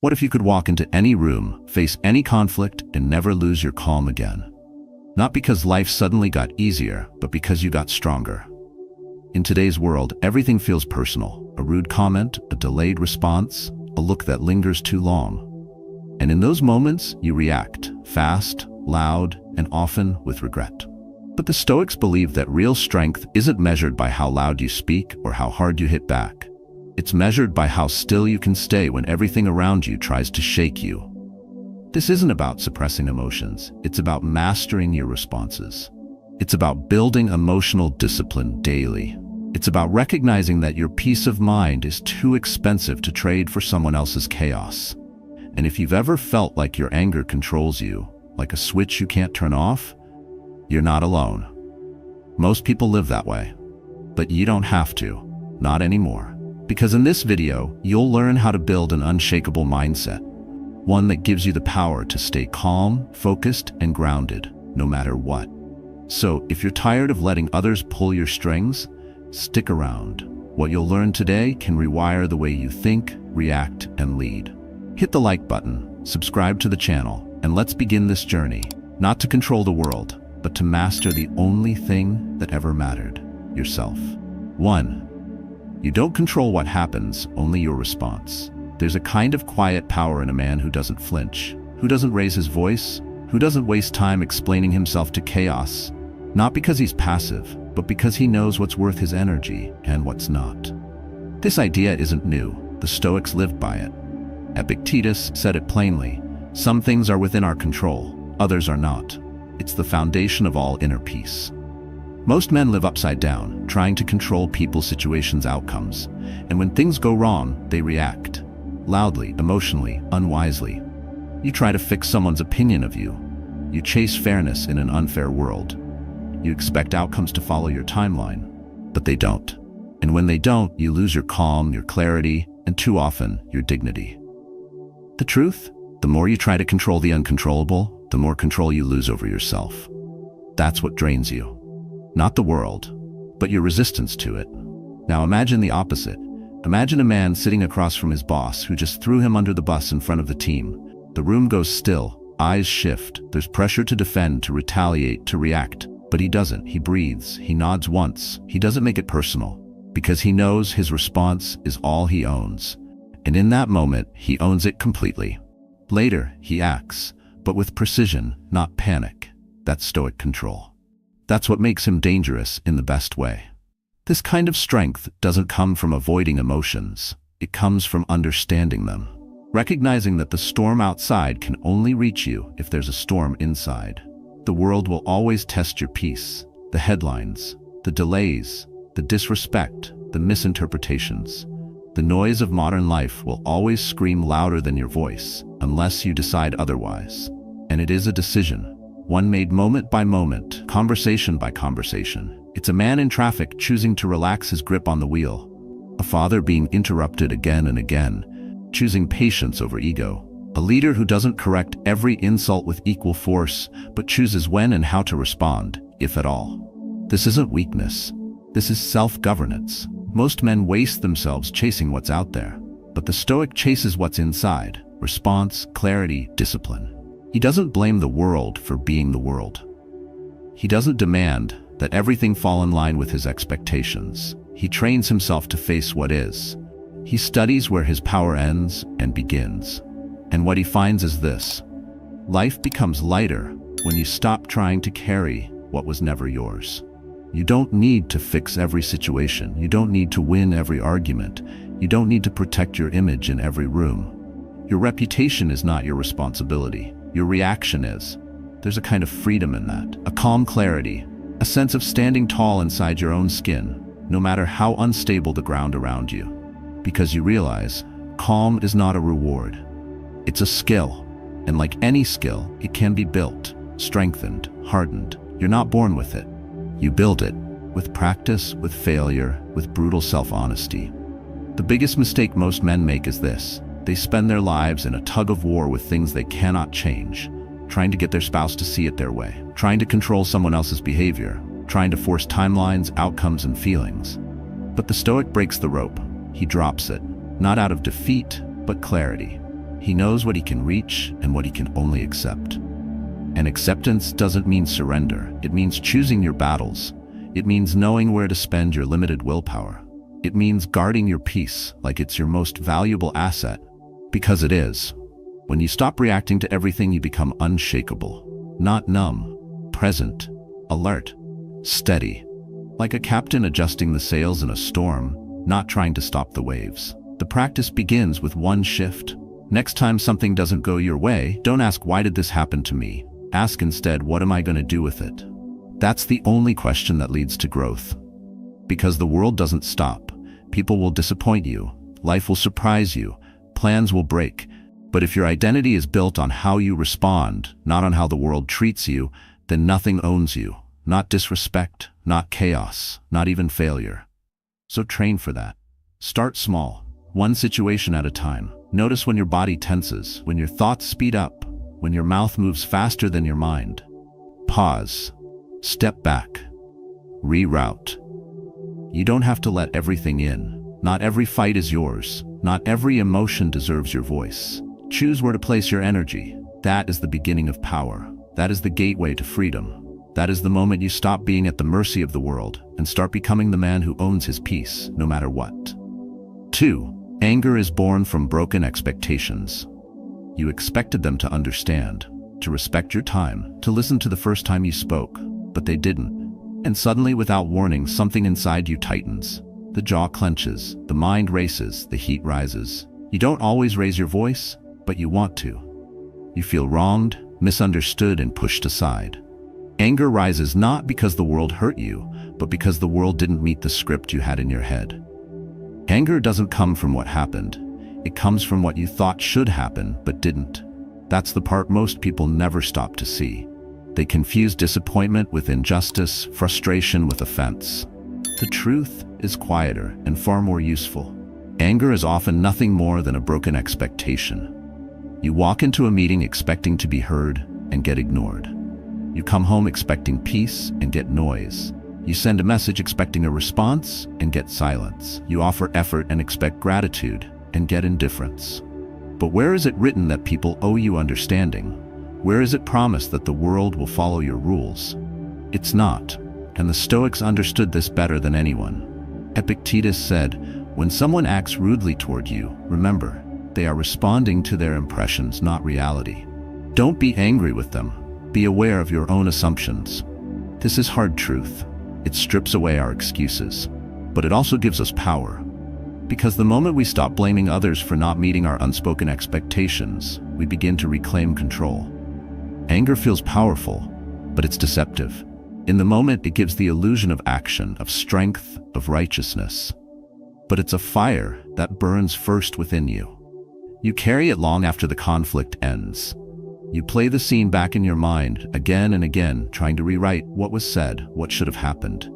What if you could walk into any room, face any conflict, and never lose your calm again? Not because life suddenly got easier, but because you got stronger. In today's world, everything feels personal. A rude comment, a delayed response, a look that lingers too long. And in those moments, you react, fast, loud, and often with regret. But the Stoics believe that real strength isn't measured by how loud you speak or how hard you hit back. It's measured by how still you can stay when everything around you tries to shake you. This isn't about suppressing emotions. It's about mastering your responses. It's about building emotional discipline daily. It's about recognizing that your peace of mind is too expensive to trade for someone else's chaos. And if you've ever felt like your anger controls you, like a switch you can't turn off, you're not alone. Most people live that way. But you don't have to. Not anymore. Because in this video, you'll learn how to build an unshakable mindset. One that gives you the power to stay calm, focused, and grounded, no matter what. So, if you're tired of letting others pull your strings, stick around. What you'll learn today can rewire the way you think, react, and lead. Hit the like button, subscribe to the channel, and let's begin this journey, not to control the world, but to master the only thing that ever mattered, yourself. 1. You don't control what happens, only your response. There's a kind of quiet power in a man who doesn't flinch, who doesn't raise his voice, who doesn't waste time explaining himself to chaos, not because he's passive, but because he knows what's worth his energy and what's not. This idea isn't new. The Stoics lived by it. Epictetus said it plainly: some things are within our control, others are not. It's the foundation of all inner peace. Most men live upside down, trying to control people, situations, outcomes. And when things go wrong, they react. Loudly, emotionally, unwisely. You try to fix someone's opinion of you. You chase fairness in an unfair world. You expect outcomes to follow your timeline, but they don't. And when they don't, you lose your calm, your clarity, and too often, your dignity. The truth? The more you try to control the uncontrollable, the more control you lose over yourself. That's what drains you. Not the world, but your resistance to it. Now imagine the opposite. Imagine a man sitting across from his boss who just threw him under the bus in front of the team. The room goes still, eyes shift, there's pressure to defend, to retaliate, to react. But he doesn't. He breathes, he nods once. He doesn't make it personal, because he knows his response is all he owns. And in that moment, he owns it completely. Later, he acts, but with precision, not panic. That's Stoic control. That's what makes him dangerous in the best way. This kind of strength doesn't come from avoiding emotions. It comes from understanding them. Recognizing that the storm outside can only reach you if there's a storm inside. The world will always test your peace. The headlines, the delays, the disrespect, the misinterpretations. The noise of modern life will always scream louder than your voice, unless you decide otherwise. And it is a decision. One made moment by moment, conversation by conversation. It's a man in traffic choosing to relax his grip on the wheel. A father being interrupted again and again, choosing patience over ego. A leader who doesn't correct every insult with equal force, but chooses when and how to respond, if at all. This isn't weakness. This is self-governance. Most men waste themselves chasing what's out there, but the Stoic chases what's inside: response, clarity, discipline. He doesn't blame the world for being the world. He doesn't demand that everything fall in line with his expectations. He trains himself to face what is. He studies where his power ends and begins. And what he finds is this: life becomes lighter when you stop trying to carry what was never yours. You don't need to fix every situation. You don't need to win every argument. You don't need to protect your image in every room. Your reputation is not your responsibility. Your reaction is. There's a kind of freedom in that, a calm clarity, a sense of standing tall inside your own skin, no matter how unstable the ground around you. Because you realize, calm is not a reward. It's a skill, and like any skill, it can be built, strengthened, hardened. You're not born with it. You build it, with practice, with failure, with brutal self-honesty. The biggest mistake most men make is this: they spend their lives in a tug-of-war with things they cannot change, trying to get their spouse to see it their way, trying to control someone else's behavior, trying to force timelines, outcomes, and feelings. But the Stoic breaks the rope. He drops it, not out of defeat, but clarity. He knows what he can reach and what he can only accept. And acceptance doesn't mean surrender. It means choosing your battles. It means knowing where to spend your limited willpower. It means guarding your peace like it's your most valuable asset, because it is. When you stop reacting to everything, you become unshakable, not numb, present, alert, steady, like a captain adjusting the sails in a storm, not trying to stop the waves. The practice begins with one shift. Next time something doesn't go your way, don't ask, why did this happen to me? Ask instead, what am I going to do with it? That's the only question that leads to growth. Because the world doesn't stop. People will disappoint you. Life will surprise you. Plans will break. But if your identity is built on how you respond, not on how the world treats you, then nothing owns you. Not disrespect, not chaos, not even failure. So train for that. Start small, one situation at a time. Notice when your body tenses, when your thoughts speed up, when your mouth moves faster than your mind. Pause. Step back. Reroute. You don't have to let everything in. Not every fight is yours. Not every emotion deserves your voice. Choose where to place your energy. That is the beginning of power. That is the gateway to freedom. That is the moment you stop being at the mercy of the world and start becoming the man who owns his peace, no matter what. 2. Anger is born from broken expectations. You expected them to understand, to respect your time, to listen to the first time you spoke, but they didn't. And suddenly, without warning, something inside you tightens. The jaw clenches, the mind races, the heat rises. You don't always raise your voice, but you want to. You feel wronged, misunderstood, and pushed aside. Anger rises not because the world hurt you, but because the world didn't meet the script you had in your head. Anger doesn't come from what happened. It comes from what you thought should happen, but didn't. That's the part most people never stop to see. They confuse disappointment with injustice, frustration with offense. The truth is quieter and far more useful. Anger is often nothing more than a broken expectation. You walk into a meeting expecting to be heard and get ignored. You come home expecting peace and get noise. You send a message expecting a response and get silence. You offer effort and expect gratitude and get indifference. But where is it written that people owe you understanding? Where is it promised that the world will follow your rules? It's not, and the Stoics understood this better than anyone. Epictetus said, when someone acts rudely toward you, remember, they are responding to their impressions, not reality. Don't be angry with them. Be aware of your own assumptions. This is hard truth. It strips away our excuses, but it also gives us power. Because the moment we stop blaming others for not meeting our unspoken expectations, we begin to reclaim control. Anger feels powerful, but it's deceptive. In the moment, it gives the illusion of action, of strength, of righteousness. But it's a fire that burns first within you. You carry it long after the conflict ends. You play the scene back in your mind again and again, trying to rewrite what was said, what should have happened.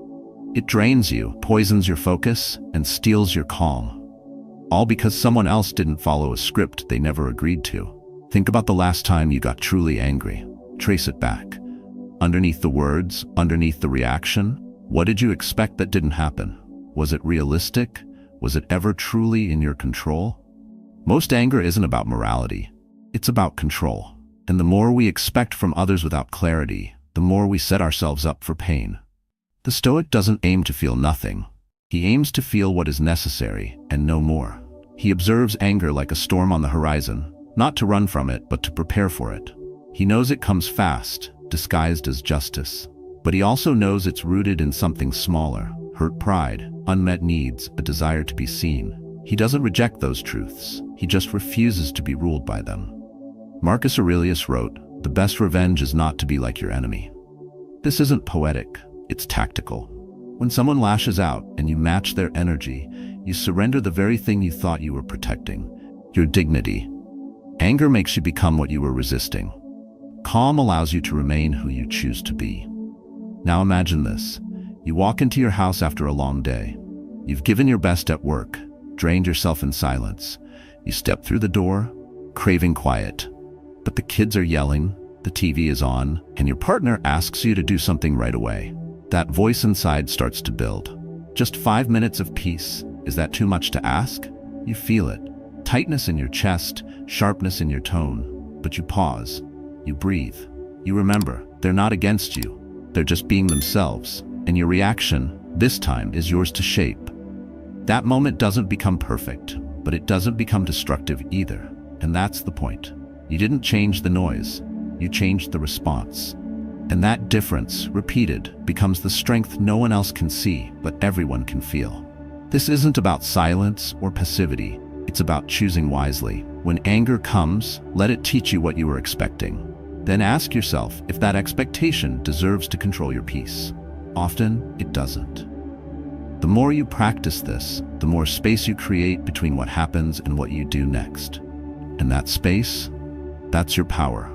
It drains you, poisons your focus, and steals your calm. All because someone else didn't follow a script they never agreed to. Think about the last time you got truly angry. Trace it back. Underneath the words, underneath the reaction, what did you expect that didn't happen? Was it realistic? Was it ever truly in your control? Most anger isn't about morality. It's about control. And the more we expect from others without clarity, the more we set ourselves up for pain. The Stoic doesn't aim to feel nothing. He aims to feel what is necessary and no more. He observes anger like a storm on the horizon, not to run from it, but to prepare for it. He knows it comes fast, disguised as justice. But he also knows it's rooted in something smaller, hurt pride, unmet needs, a desire to be seen. He doesn't reject those truths. He just refuses to be ruled by them. Marcus Aurelius wrote, "The best revenge is not to be like your enemy." This isn't poetic, it's tactical. When someone lashes out and you match their energy, you surrender the very thing you thought you were protecting, your dignity. Anger makes you become what you were resisting. Calm allows you to remain who you choose to be. Now imagine this. You walk into your house after a long day. You've given your best at work, drained yourself in silence. You step through the door, craving quiet. But the kids are yelling, the TV is on, and your partner asks you to do something right away. That voice inside starts to build. Just 5 minutes of peace. Is that too much to ask? You feel it. tightness in your chest, sharpness in your tone, but you pause, you breathe. You remember, they're not against you, they're just being themselves, and your reaction, this time, is yours to shape. That moment doesn't become perfect, but it doesn't become destructive either, and that's the point. You didn't change the noise, you changed the response. And that difference, repeated, becomes the strength no one else can see, but everyone can feel. This isn't about silence or passivity, it's about choosing wisely. When anger comes, let it teach you what you were expecting. Then ask yourself if that expectation deserves to control your peace. Often, it doesn't. The more you practice this, the more space you create between what happens and what you do next. And that space, that's your power.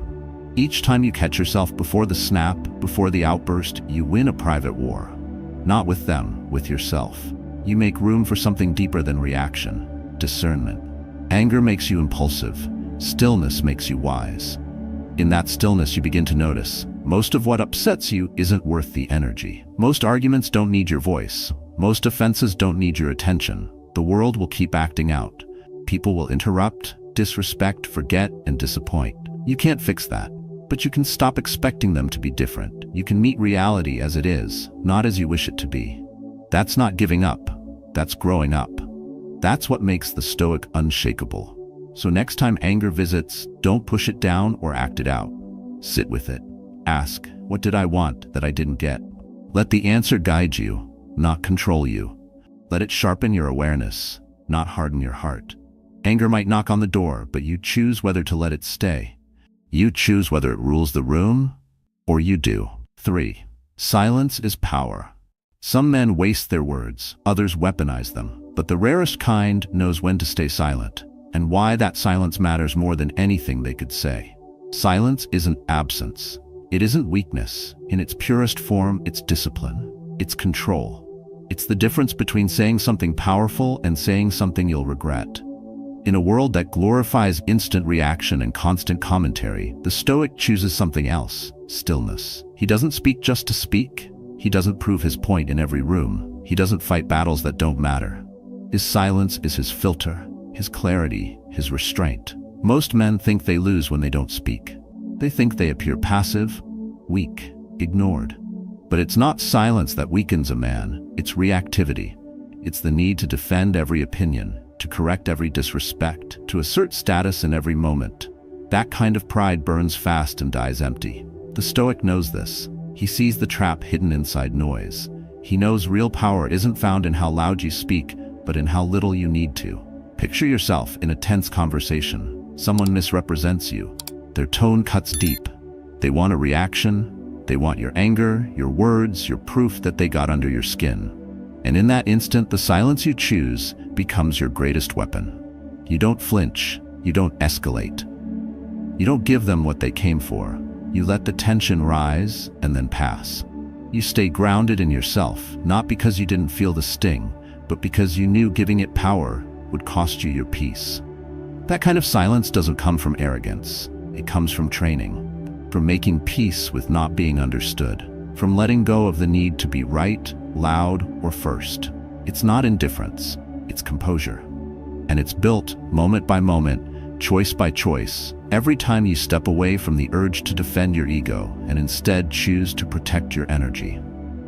Each time you catch yourself before the snap, before the outburst, you win a private war. Not with them, with yourself. You make room for something deeper than reaction, discernment. Anger makes you impulsive. Stillness makes you wise. In that stillness, you begin to notice, most of what upsets you isn't worth the energy. Most arguments don't need your voice. Most offenses don't need your attention. The world will keep acting out. People will interrupt, disrespect, forget, and disappoint. You can't fix that, but you can stop expecting them to be different. You can meet reality as it is, not as you wish it to be. That's not giving up. That's growing up. That's what makes the Stoic unshakable. So next time anger visits, don't push it down or act it out. Sit with it. Ask, what did I want that I didn't get? Let the answer guide you, not control you. Let it sharpen your awareness, not harden your heart. Anger might knock on the door, but you choose whether to let it stay. You choose whether it rules the room, or you do. 3. Silence is power. Some men waste their words, others weaponize them, but the rarest kind knows when to stay silent, and why that silence matters more than anything they could say. Silence isn't absence. It isn't weakness. In its purest form, it's discipline. It's control. It's the difference between saying something powerful and saying something you'll regret. In a world that glorifies instant reaction and constant commentary, the Stoic chooses something else: stillness. He doesn't speak just to speak. He doesn't prove his point in every room. He doesn't fight battles that don't matter. His silence is his filter, his clarity, his restraint. Most men think they lose when they don't speak. They think they appear passive, weak, ignored. But it's not silence that weakens a man, it's reactivity. It's the need to defend every opinion, to correct every disrespect, to assert status in every moment. That kind of pride burns fast and dies empty. The Stoic knows this. He sees the trap hidden inside noise. He knows real power isn't found in how loud you speak, but in how little you need to. Picture yourself in a tense conversation. Someone misrepresents you. Their tone cuts deep. They want a reaction. They want your anger, your words, your proof that they got under your skin. And in that instant, the silence you choose becomes your greatest weapon. You don't flinch. You don't escalate. You don't give them what they came for. You let the tension rise and then pass. You stay grounded in yourself, not because you didn't feel the sting, but because you knew giving it power would cost you your peace. That kind of silence doesn't come from arrogance. It comes from training, from making peace with not being understood, from letting go of the need to be right, loud, or first. It's not indifference, it's composure. And it's built moment by moment, choice by choice, every time you step away from the urge to defend your ego and instead choose to protect your energy.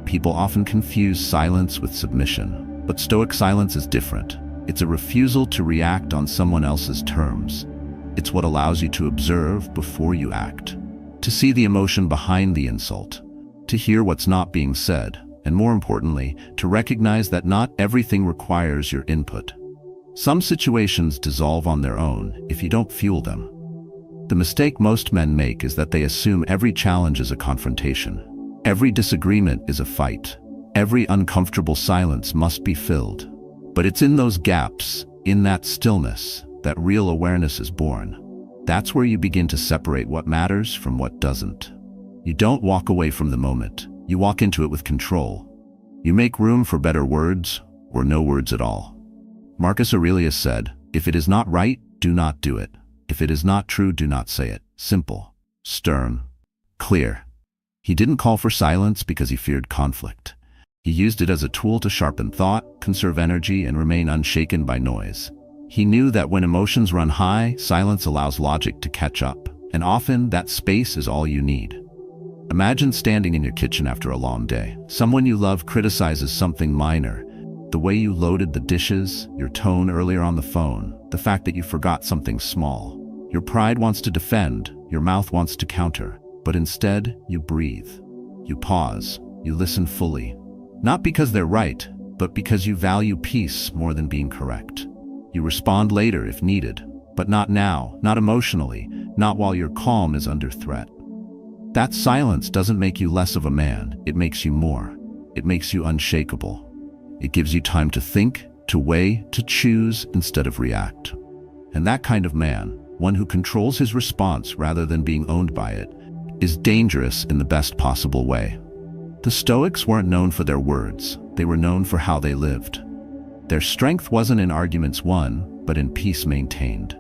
People often confuse silence with submission, but Stoic silence is different. It's a refusal to react on someone else's terms. It's what allows you to observe before you act, to see the emotion behind the insult, to hear what's not being said, and more importantly, to recognize that not everything requires your input. Some situations dissolve on their own if you don't fuel them. The mistake most men make is that they assume every challenge is a confrontation. Every disagreement is a fight. Every uncomfortable silence must be filled. But it's in those gaps, in that stillness, that real awareness is born. That's where you begin to separate what matters from what doesn't. You don't walk away from the moment. You walk into it with control. You make room for better words or no words at all. Marcus Aurelius said, "If it is not right, do not do it. If it is not true, do not say it." Simple, stern, clear. He didn't call for silence because he feared conflict. He used it as a tool to sharpen thought, conserve energy, and remain unshaken by noise. He knew that when emotions run high, silence allows logic to catch up, and often that space is all you need. Imagine standing in your kitchen after a long day. Someone you love criticizes something minor. The way you loaded the dishes, your tone earlier on the phone, the fact that you forgot something small. Your pride wants to defend, your mouth wants to counter, but instead you breathe. You pause, you listen fully. Not because they're right, but because you value peace more than being correct. You respond later if needed, but not now, not emotionally, not while your calm is under threat. That silence doesn't make you less of a man, it makes you more. It makes you unshakable. It gives you time to think, to weigh, to choose instead of react. And that kind of man, one who controls his response rather than being owned by it, is dangerous in the best possible way. The Stoics weren't known for their words, they were known for how they lived. Their strength wasn't in arguments won, but in peace maintained.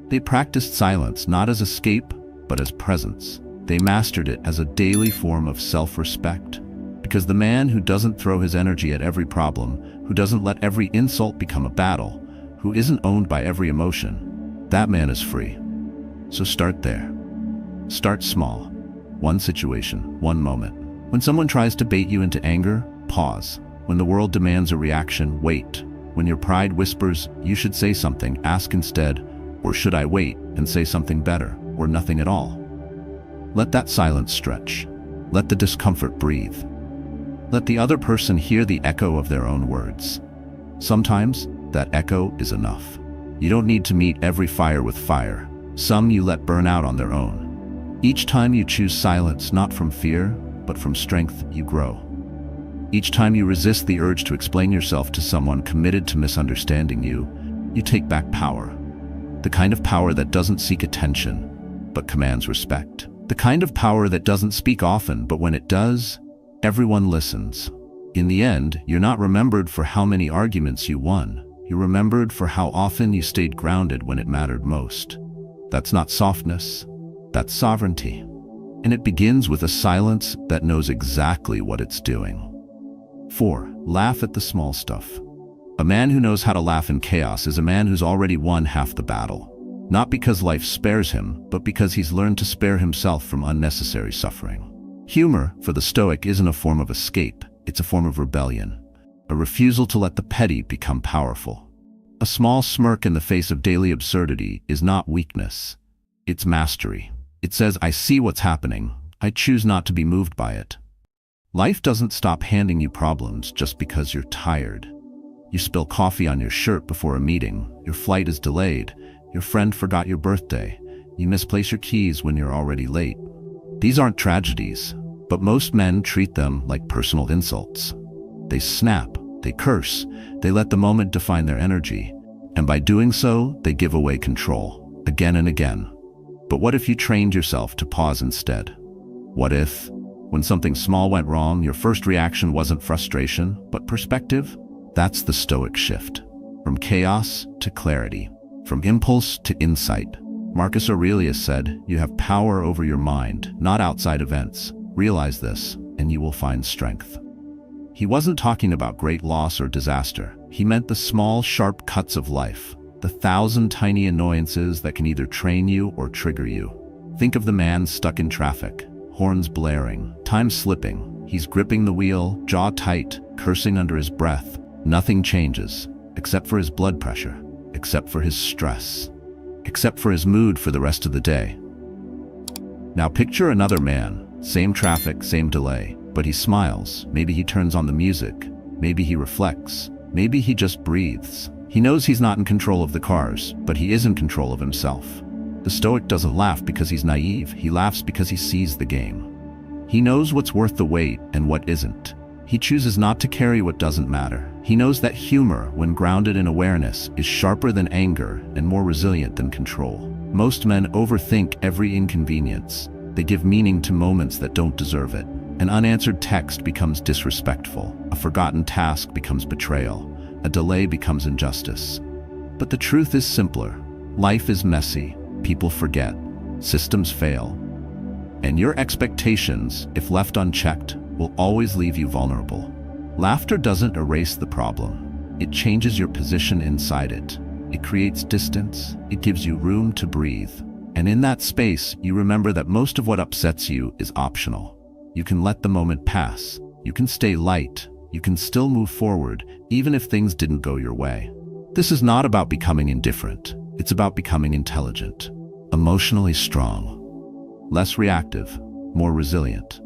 They practiced silence not as escape, but as presence. They mastered it as a daily form of self-respect. Because the man who doesn't throw his energy at every problem, who doesn't let every insult become a battle, who isn't owned by every emotion, that man is free. So start there. Start small. One situation, one moment. When someone tries to bait you into anger, pause. When the world demands a reaction, wait. When your pride whispers, you should say something, ask instead, or should I wait and say something better, or nothing at all? Let that silence stretch. Let the discomfort breathe. Let the other person hear the echo of their own words. Sometimes, that echo is enough. You don't need to meet every fire with fire. Some you let burn out on their own. Each time you choose silence not from fear, but from strength, you grow. Each time you resist the urge to explain yourself to someone committed to misunderstanding you, you take back power. The kind of power that doesn't seek attention, but commands respect. The kind of power that doesn't speak often, but when it does, everyone listens. In the end, you're not remembered for how many arguments you won. You're remembered for how often you stayed grounded when it mattered most. That's not softness, that's sovereignty. And it begins with a silence that knows exactly what it's doing. 4. Laugh at the small stuff. A man who knows how to laugh in chaos is a man who's already won half the battle. Not because life spares him, but because he's learned to spare himself from unnecessary suffering. Humor, for the Stoic, isn't a form of escape, it's a form of rebellion. A refusal to let the petty become powerful. A small smirk in the face of daily absurdity is not weakness, it's mastery. It says, I see what's happening, I choose not to be moved by it. Life doesn't stop handing you problems just because you're tired. You spill coffee on your shirt before a meeting, your flight is delayed, your friend forgot your birthday, you misplace your keys when you're already late. These aren't tragedies, but most men treat them like personal insults. They snap, they curse, they let the moment define their energy, and by doing so, they give away control, again and again. But what if you trained yourself to pause instead? What if, when something small went wrong, your first reaction wasn't frustration, but perspective? That's the Stoic shift. From chaos to clarity. From impulse to insight. Marcus Aurelius said, you have power over your mind, not outside events. Realize this, and you will find strength. He wasn't talking about great loss or disaster. He meant the small, sharp cuts of life. The 1,000 tiny annoyances that can either train you or trigger you. Think of the man stuck in traffic, horns blaring, time slipping. He's gripping the wheel, jaw tight, cursing under his breath. Nothing changes, except for his blood pressure, except for his stress, except for his mood for the rest of the day. Now picture another man, same traffic, same delay, but he smiles. Maybe he turns on the music, maybe he reflects, maybe he just breathes. He knows he's not in control of the cars, but he is in control of himself. The Stoic doesn't laugh because he's naive, he laughs because he sees the game. He knows what's worth the wait and what isn't. He chooses not to carry what doesn't matter. He knows that humor, when grounded in awareness, is sharper than anger and more resilient than control. Most men overthink every inconvenience. They give meaning to moments that don't deserve it. An unanswered text becomes disrespectful. A forgotten task becomes betrayal. A delay becomes injustice. But the truth is simpler. Life is messy. People forget. Systems fail. And your expectations, if left unchecked, will always leave you vulnerable. Laughter doesn't erase the problem. It changes your position inside it. It creates distance. It gives you room to breathe. And in that space, you remember that most of what upsets you is optional. You can let the moment pass. You can stay light. You can still move forward, even if things didn't go your way. This is not about becoming indifferent. It's about becoming intelligent, emotionally strong, less reactive, more resilient.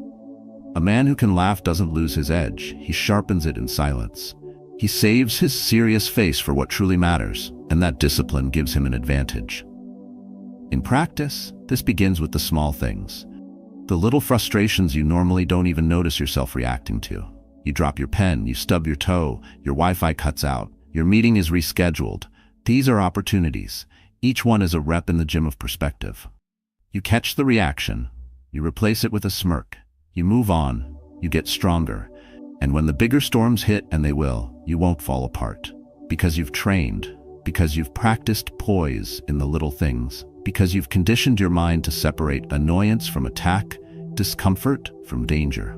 A man who can laugh doesn't lose his edge. He sharpens it in silence. He saves his serious face for what truly matters, and that discipline gives him an advantage. In practice, this begins with the small things. The little frustrations you normally don't even notice yourself reacting to. You drop your pen, you stub your toe, your Wi-Fi cuts out, your meeting is rescheduled. These are opportunities. Each one is a rep in the gym of perspective. You catch the reaction. You replace it with a smirk. You move on. You get stronger. And when the bigger storms hit, and they will, you won't fall apart. Because you've trained. Because you've practiced poise in the little things. Because you've conditioned your mind to separate annoyance from attack, discomfort from danger.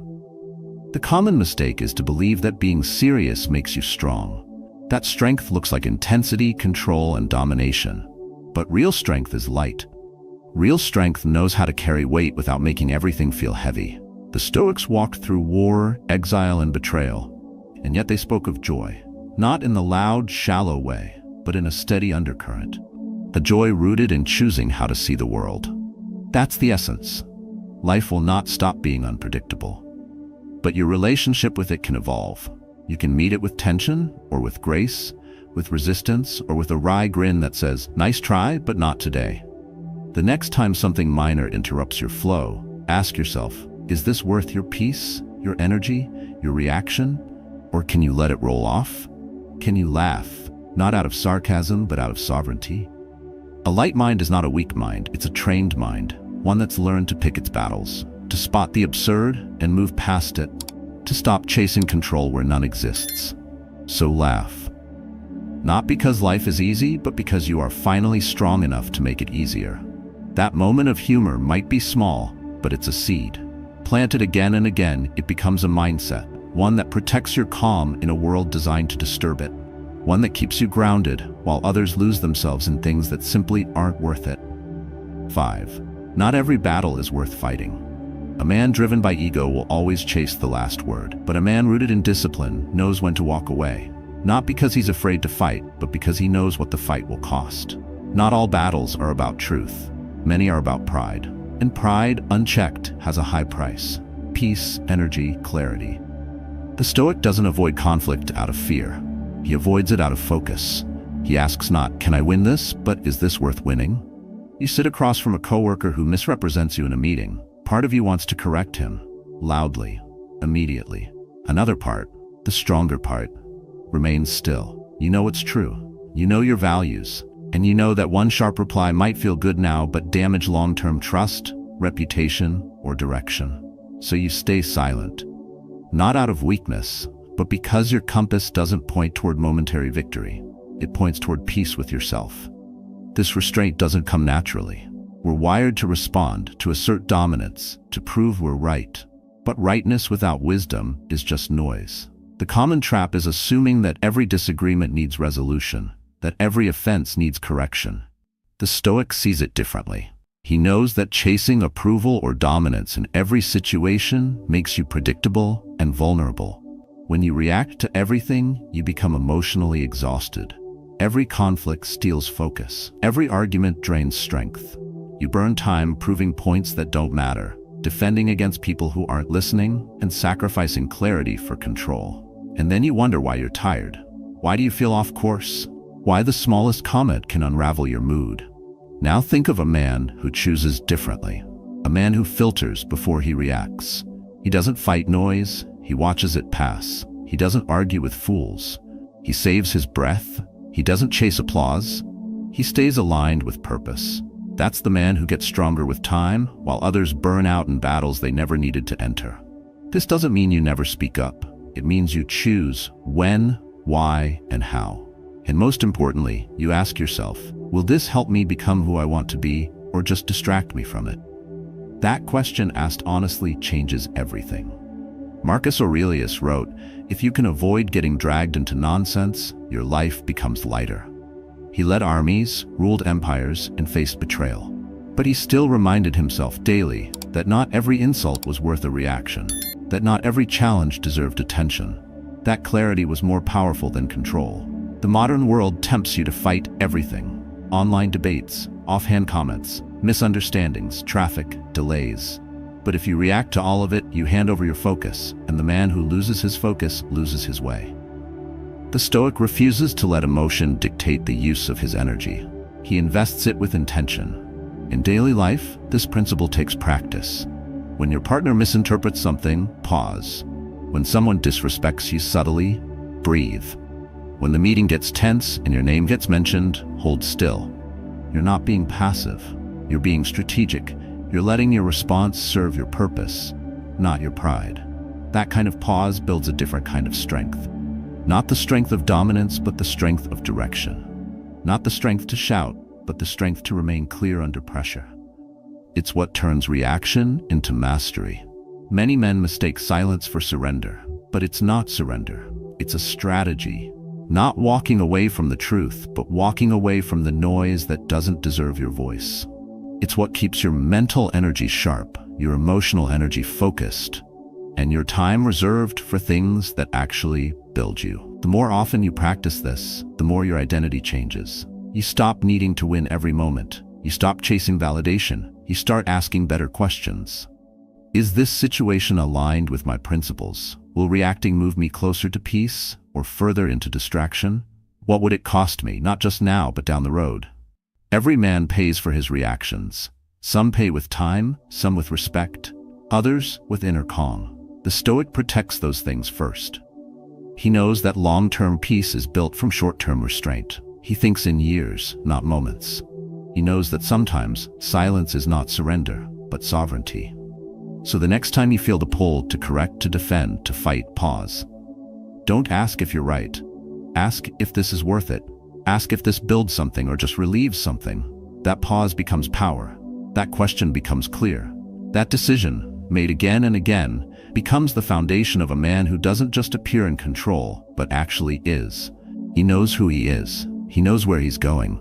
The common mistake is to believe that being serious makes you strong. That strength looks like intensity, control, and domination. But real strength is light. Real strength knows how to carry weight without making everything feel heavy. The Stoics walked through war, exile, and betrayal, and yet they spoke of joy, not in the loud, shallow way, but in a steady undercurrent. A joy rooted in choosing how to see the world. That's the essence. Life will not stop being unpredictable. But your relationship with it can evolve. You can meet it with tension, or with grace, with resistance, or with a wry grin that says, "Nice try, but not today." The next time something minor interrupts your flow, ask yourself, is this worth your peace, your energy, your reaction? Or can you let it roll off? Can you laugh, not out of sarcasm, but out of sovereignty? A light mind is not a weak mind, it's a trained mind, one that's learned to pick its battles, to spot the absurd and move past it, to stop chasing control where none exists. So laugh. Not because life is easy, but because you are finally strong enough to make it easier. That moment of humor might be small, but it's a seed. Planted again and again, it becomes a mindset, one that protects your calm in a world designed to disturb it, one that keeps you grounded while others lose themselves in things that simply aren't worth it. 5. Not every battle is worth fighting. A man driven by ego will always chase the last word, but a man rooted in discipline knows when to walk away. Not because he's afraid to fight, but because he knows what the fight will cost. Not all battles are about truth. Many are about pride. And pride, unchecked, has a high price. Peace, energy, clarity. The Stoic doesn't avoid conflict out of fear. He avoids it out of focus. He asks not, "Can I win this?" but "Is this worth winning?" You sit across from a coworker who misrepresents you in a meeting. Part of you wants to correct him, loudly, immediately. Another part, the stronger part, remains still. You know it's true. You know your values. And you know that one sharp reply might feel good now but damage long-term trust, reputation, or direction. So you stay silent. Not out of weakness, but because your compass doesn't point toward momentary victory. It points toward peace with yourself. This restraint doesn't come naturally. We're wired to respond, to assert dominance, to prove we're right. But rightness without wisdom is just noise. The common trap is assuming that every disagreement needs resolution, that every offense needs correction. The Stoic sees it differently. He knows that chasing approval or dominance in every situation makes you predictable and vulnerable. When you react to everything, you become emotionally exhausted. Every conflict steals focus. Every argument drains strength. You burn time proving points that don't matter, defending against people who aren't listening, and sacrificing clarity for control. And then you wonder why you're tired. Why do you feel off course? Why the smallest comment can unravel your mood. Now think of a man who chooses differently. A man who filters before he reacts. He doesn't fight noise, he watches it pass. He doesn't argue with fools. He saves his breath. He doesn't chase applause. He stays aligned with purpose. That's the man who gets stronger with time, while others burn out in battles they never needed to enter. This doesn't mean you never speak up. It means you choose when, why, and how. And most importantly, you ask yourself, will this help me become who I want to be, or just distract me from it? That question asked honestly changes everything. Marcus Aurelius wrote, "If you can avoid getting dragged into nonsense, your life becomes lighter." He led armies, ruled empires, and faced betrayal. But he still reminded himself daily that not every insult was worth a reaction, that not every challenge deserved attention. That clarity was more powerful than control. The modern world tempts you to fight everything. Online debates, offhand comments, misunderstandings, traffic, delays. But if you react to all of it, you hand over your focus, and the man who loses his focus loses his way. The Stoic refuses to let emotion dictate the use of his energy. He invests it with intention. In daily life, this principle takes practice. When your partner misinterprets something, pause. When someone disrespects you subtly, breathe. When the meeting gets tense and your name gets mentioned, hold still. You're not being passive. You're being strategic. You're letting your response serve your purpose, not your pride. That kind of pause builds a different kind of strength. Not the strength of dominance, but the strength of direction. Not the strength to shout, but the strength to remain clear under pressure. It's what turns reaction into mastery. Many men mistake silence for surrender, but it's not surrender. It's a strategy. Not walking away from the truth, but walking away from the noise that doesn't deserve your voice. It's what keeps your mental energy sharp, your emotional energy focused, and your time reserved for things that actually build you. The more often you practice this, the more your identity changes. You stop needing to win every moment. You stop chasing validation. You start asking better questions. Is this situation aligned with my principles? Will reacting move me closer to peace or further into distraction? What would it cost me, not just now, but down the road? Every man pays for his reactions. Some pay with time, some with respect, others with inner calm. The Stoic protects those things first. He knows that long-term peace is built from short-term restraint. He thinks in years, not moments. He knows that sometimes silence is not surrender, but sovereignty. So the next time you feel the pull to correct, to defend, to fight, pause. Don't ask if you're right. Ask if this is worth it. Ask if this builds something or just relieves something. That pause becomes power. That question becomes clear. That decision, made again and again, becomes the foundation of a man who doesn't just appear in control, but actually is. He knows who he is. He knows where he's going.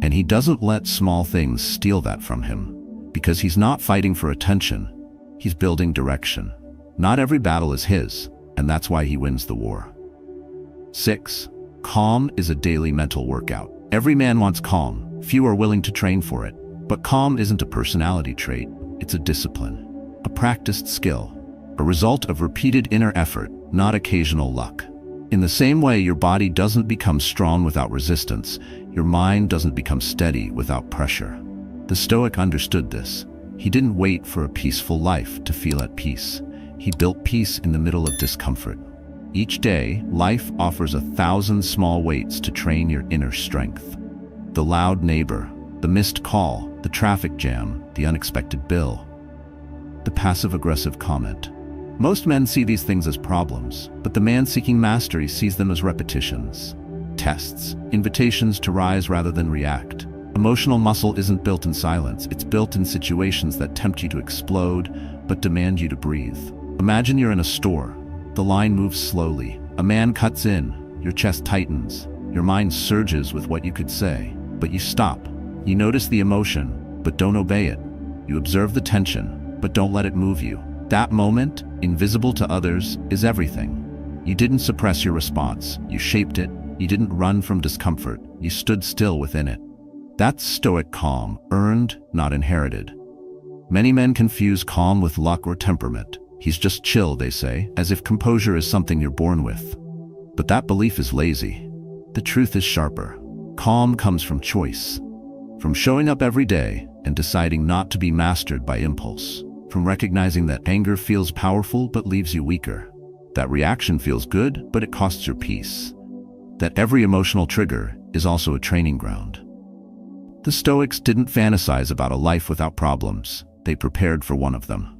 And he doesn't let small things steal that from him. Because he's not fighting for attention. He's building direction. Not every battle is his, and that's why he wins the war. 6. Calm is a daily mental workout. Every man wants calm. Few are willing to train for it. But calm isn't a personality trait. It's a discipline, a practiced skill, a result of repeated inner effort, not occasional luck. In the same way your body doesn't become strong without resistance, your mind doesn't become steady without pressure. The Stoic understood this. He didn't wait for a peaceful life to feel at peace. He built peace in the middle of discomfort. Each day, life offers 1,000 small weights to train your inner strength. The loud neighbor, the missed call, the traffic jam, the unexpected bill, the passive-aggressive comment. Most men see these things as problems, but the man seeking mastery sees them as repetitions, tests, invitations to rise rather than react. Emotional muscle isn't built in silence, it's built in situations that tempt you to explode, but demand you to breathe. Imagine you're in a store. The line moves slowly. A man cuts in. Your chest tightens. Your mind surges with what you could say, but you stop. You notice the emotion, but don't obey it. You observe the tension, but don't let it move you. That moment, invisible to others, is everything. You didn't suppress your response. You shaped it. You didn't run from discomfort. You stood still within it. That's Stoic calm, earned, not inherited. Many men confuse calm with luck or temperament. He's just chill, they say, as if composure is something you're born with. But that belief is lazy. The truth is sharper. Calm comes from choice. From showing up every day and deciding not to be mastered by impulse. From recognizing that anger feels powerful but leaves you weaker. That reaction feels good, but it costs your peace. That every emotional trigger is also a training ground. The Stoics didn't fantasize about a life without problems. They prepared for one of them.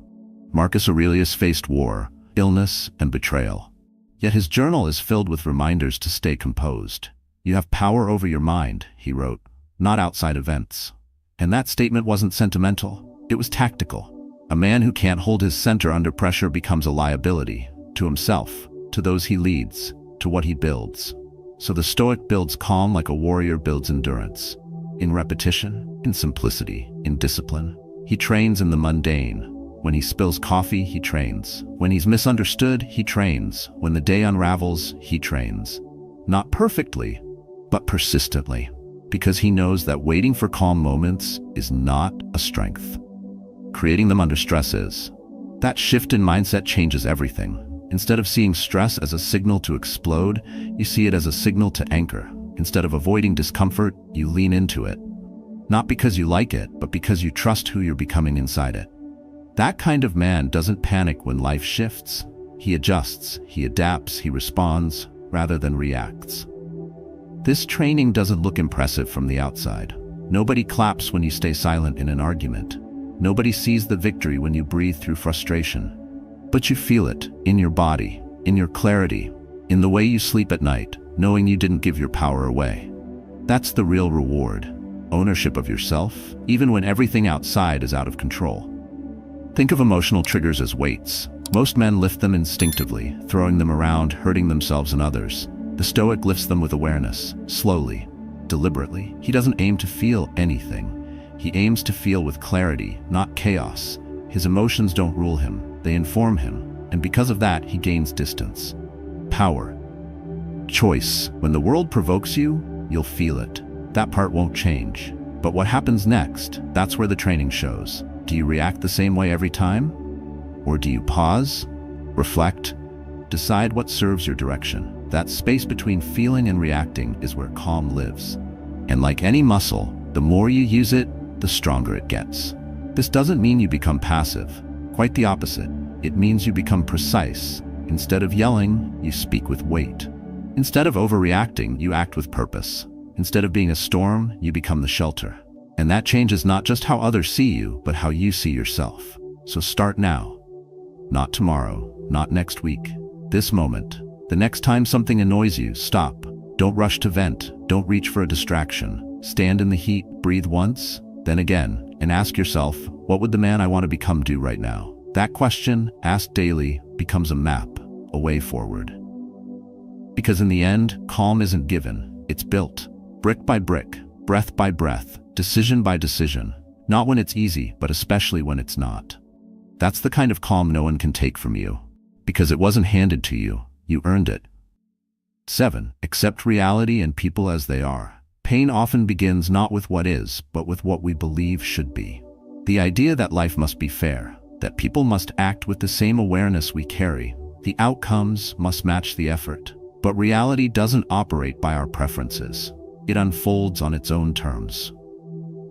Marcus Aurelius faced war, illness, and betrayal. Yet his journal is filled with reminders to stay composed. You have power over your mind, he wrote, not outside events. And that statement wasn't sentimental. It was tactical. A man who can't hold his center under pressure becomes a liability, to himself, to those he leads, to what he builds. So the Stoic builds calm like a warrior builds endurance. In repetition, in simplicity, in discipline. He trains in the mundane. When he spills coffee, he trains. When he's misunderstood, he trains. When the day unravels, he trains. Not perfectly, but persistently. Because he knows that waiting for calm moments is not a strength. Creating them under stress is. That shift in mindset changes everything. Instead of seeing stress as a signal to explode, you see it as a signal to anchor. Instead of avoiding discomfort, you lean into it. Not because you like it, but because you trust who you're becoming inside it. That kind of man doesn't panic when life shifts. He adjusts, he adapts, he responds, rather than reacts. This training doesn't look impressive from the outside. Nobody claps when you stay silent in an argument. Nobody sees the victory when you breathe through frustration. But you feel it, in your body, in your clarity, in the way you sleep at night, knowing you didn't give your power away. That's the real reward. Ownership of yourself, even when everything outside is out of control. Think of emotional triggers as weights. Most men lift them instinctively, throwing them around, hurting themselves and others. The Stoic lifts them with awareness, slowly, deliberately. He doesn't aim to feel anything. He aims to feel with clarity, not chaos. His emotions don't rule him, they inform him, and because of that, he gains distance. Power. Choice. When the world provokes you, you'll feel it. That part won't change. But what happens next, that's where the training shows. Do you react the same way every time? Or do you pause, reflect, decide what serves your direction? That space between feeling and reacting is where calm lives. And like any muscle, the more you use it, the stronger it gets. This doesn't mean you become passive. Quite the opposite. It means you become precise. Instead of yelling, you speak with weight. Instead of overreacting, you act with purpose. Instead of being a storm, you become the shelter. And that changes not just how others see you, but how you see yourself. So start now. Not tomorrow, not next week. This moment. The next time something annoys you, stop. Don't rush to vent. Don't reach for a distraction. Stand in the heat, breathe once, then again, and ask yourself, what would the man I want to become do right now? That question, asked daily, becomes a map, a way forward. Because in the end, calm isn't given, it's built. Brick by brick, breath by breath, decision by decision. Not when it's easy, but especially when it's not. That's the kind of calm no one can take from you. Because it wasn't handed to you, you earned it. 7. Accept reality and people as they are. Pain often begins not with what is, but with what we believe should be. The idea that life must be fair, that people must act with the same awareness we carry, the outcomes must match the effort. But reality doesn't operate by our preferences. It unfolds on its own terms.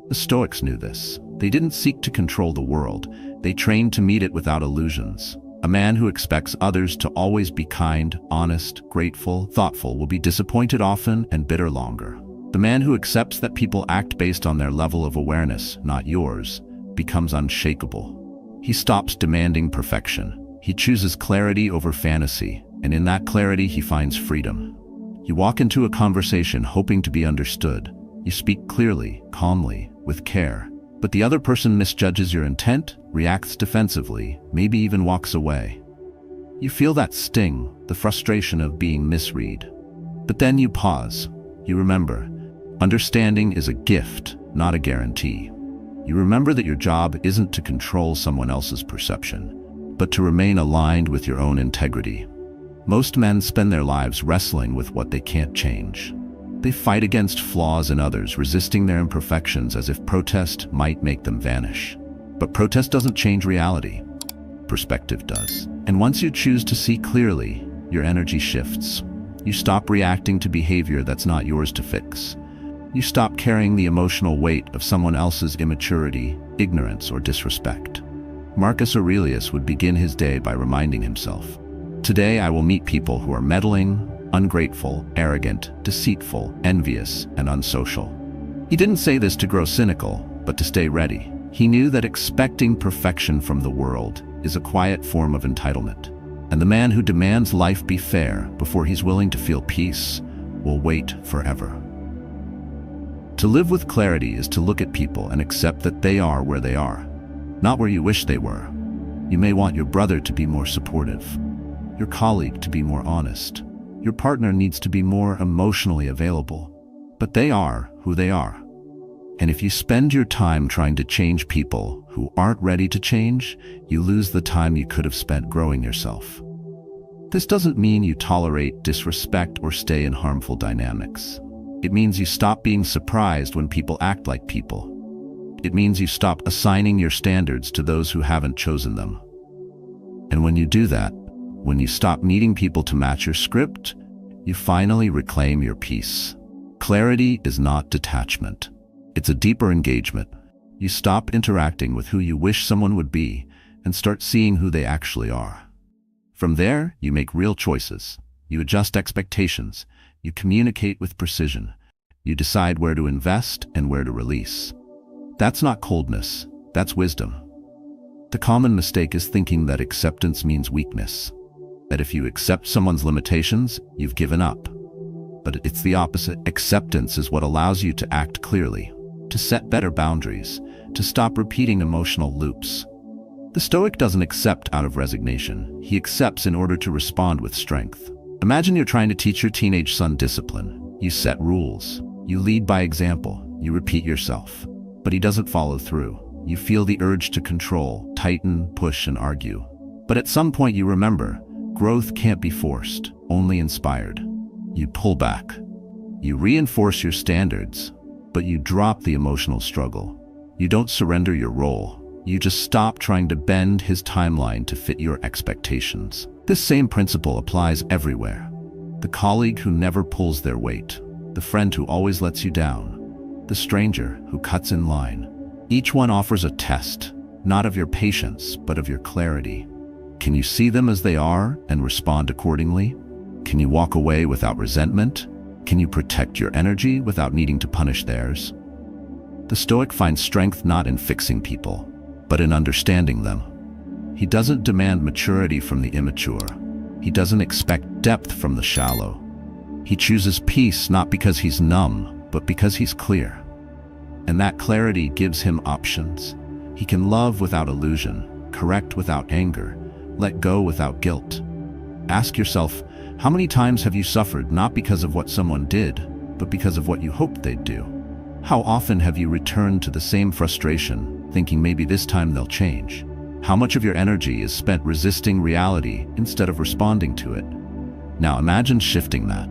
The Stoics knew this. They didn't seek to control the world. They trained to meet it without illusions. A man who expects others to always be kind, honest, grateful, thoughtful will be disappointed often and bitter longer. The man who accepts that people act based on their level of awareness, not yours, becomes unshakable. He stops demanding perfection. He chooses clarity over fantasy, and in that clarity he finds freedom. You walk into a conversation hoping to be understood. You speak clearly, calmly, with care. But the other person misjudges your intent, reacts defensively, maybe even walks away. You feel that sting, the frustration of being misread. But then you pause. You remember, understanding is a gift, not a guarantee. You remember that your job isn't to control someone else's perception, but to remain aligned with your own integrity. Most men spend their lives wrestling with what they can't change. They fight against flaws in others, resisting their imperfections as if protest might make them vanish. But protest doesn't change reality. Perspective does. And once you choose to see clearly, your energy shifts. You stop reacting to behavior that's not yours to fix. You stop carrying the emotional weight of someone else's immaturity, ignorance, or disrespect. Marcus Aurelius would begin his day by reminding himself, "Today I will meet people who are meddling, ungrateful, arrogant, deceitful, envious, and unsocial." He didn't say this to grow cynical, but to stay ready. He knew that expecting perfection from the world is a quiet form of entitlement. And the man who demands life be fair before he's willing to feel peace will wait forever. To live with clarity is to look at people and accept that they are where they are, not where you wish they were. You may want your brother to be more supportive, your colleague to be more honest, your partner needs to be more emotionally available. But they are who they are. And if you spend your time trying to change people who aren't ready to change, you lose the time you could have spent growing yourself. This doesn't mean you tolerate disrespect or stay in harmful dynamics. It means you stop being surprised when people act like people. It means you stop assigning your standards to those who haven't chosen them. And when you do that, when you stop needing people to match your script, you finally reclaim your peace. Clarity is not detachment. It's a deeper engagement. You stop interacting with who you wish someone would be and start seeing who they actually are. From there, you make real choices. You adjust expectations. You communicate with precision. You decide where to invest and where to release. That's not coldness. That's wisdom. The common mistake is thinking that acceptance means weakness. That if you accept someone's limitations, you've given up. But it's the opposite. Acceptance is what allows you to act clearly, to set better boundaries, to stop repeating emotional loops. The Stoic doesn't accept out of resignation. He accepts in order to respond with strength. Imagine you're trying to teach your teenage son discipline. You set rules. You lead by example. You repeat yourself. But he doesn't follow through. You feel the urge to control, tighten, push, and argue. But at some point you remember, growth can't be forced, only inspired. You pull back. You reinforce your standards, but you drop the emotional struggle. You don't surrender your role. You just stop trying to bend his timeline to fit your expectations. This same principle applies everywhere. The colleague who never pulls their weight, the friend who always lets you down, the stranger who cuts in line. Each one offers a test, not of your patience, but of your clarity. Can you see them as they are and respond accordingly? Can you walk away without resentment? Can you protect your energy without needing to punish theirs? The Stoic finds strength not in fixing people, but in understanding them. He doesn't demand maturity from the immature. He doesn't expect depth from the shallow. He chooses peace not because he's numb, but because he's clear. And that clarity gives him options. He can love without illusion, correct without anger, let go without guilt. Ask yourself, how many times have you suffered not because of what someone did, but because of what you hoped they'd do? How often have you returned to the same frustration, thinking maybe this time they'll change? How much of your energy is spent resisting reality instead of responding to it? Now imagine shifting that.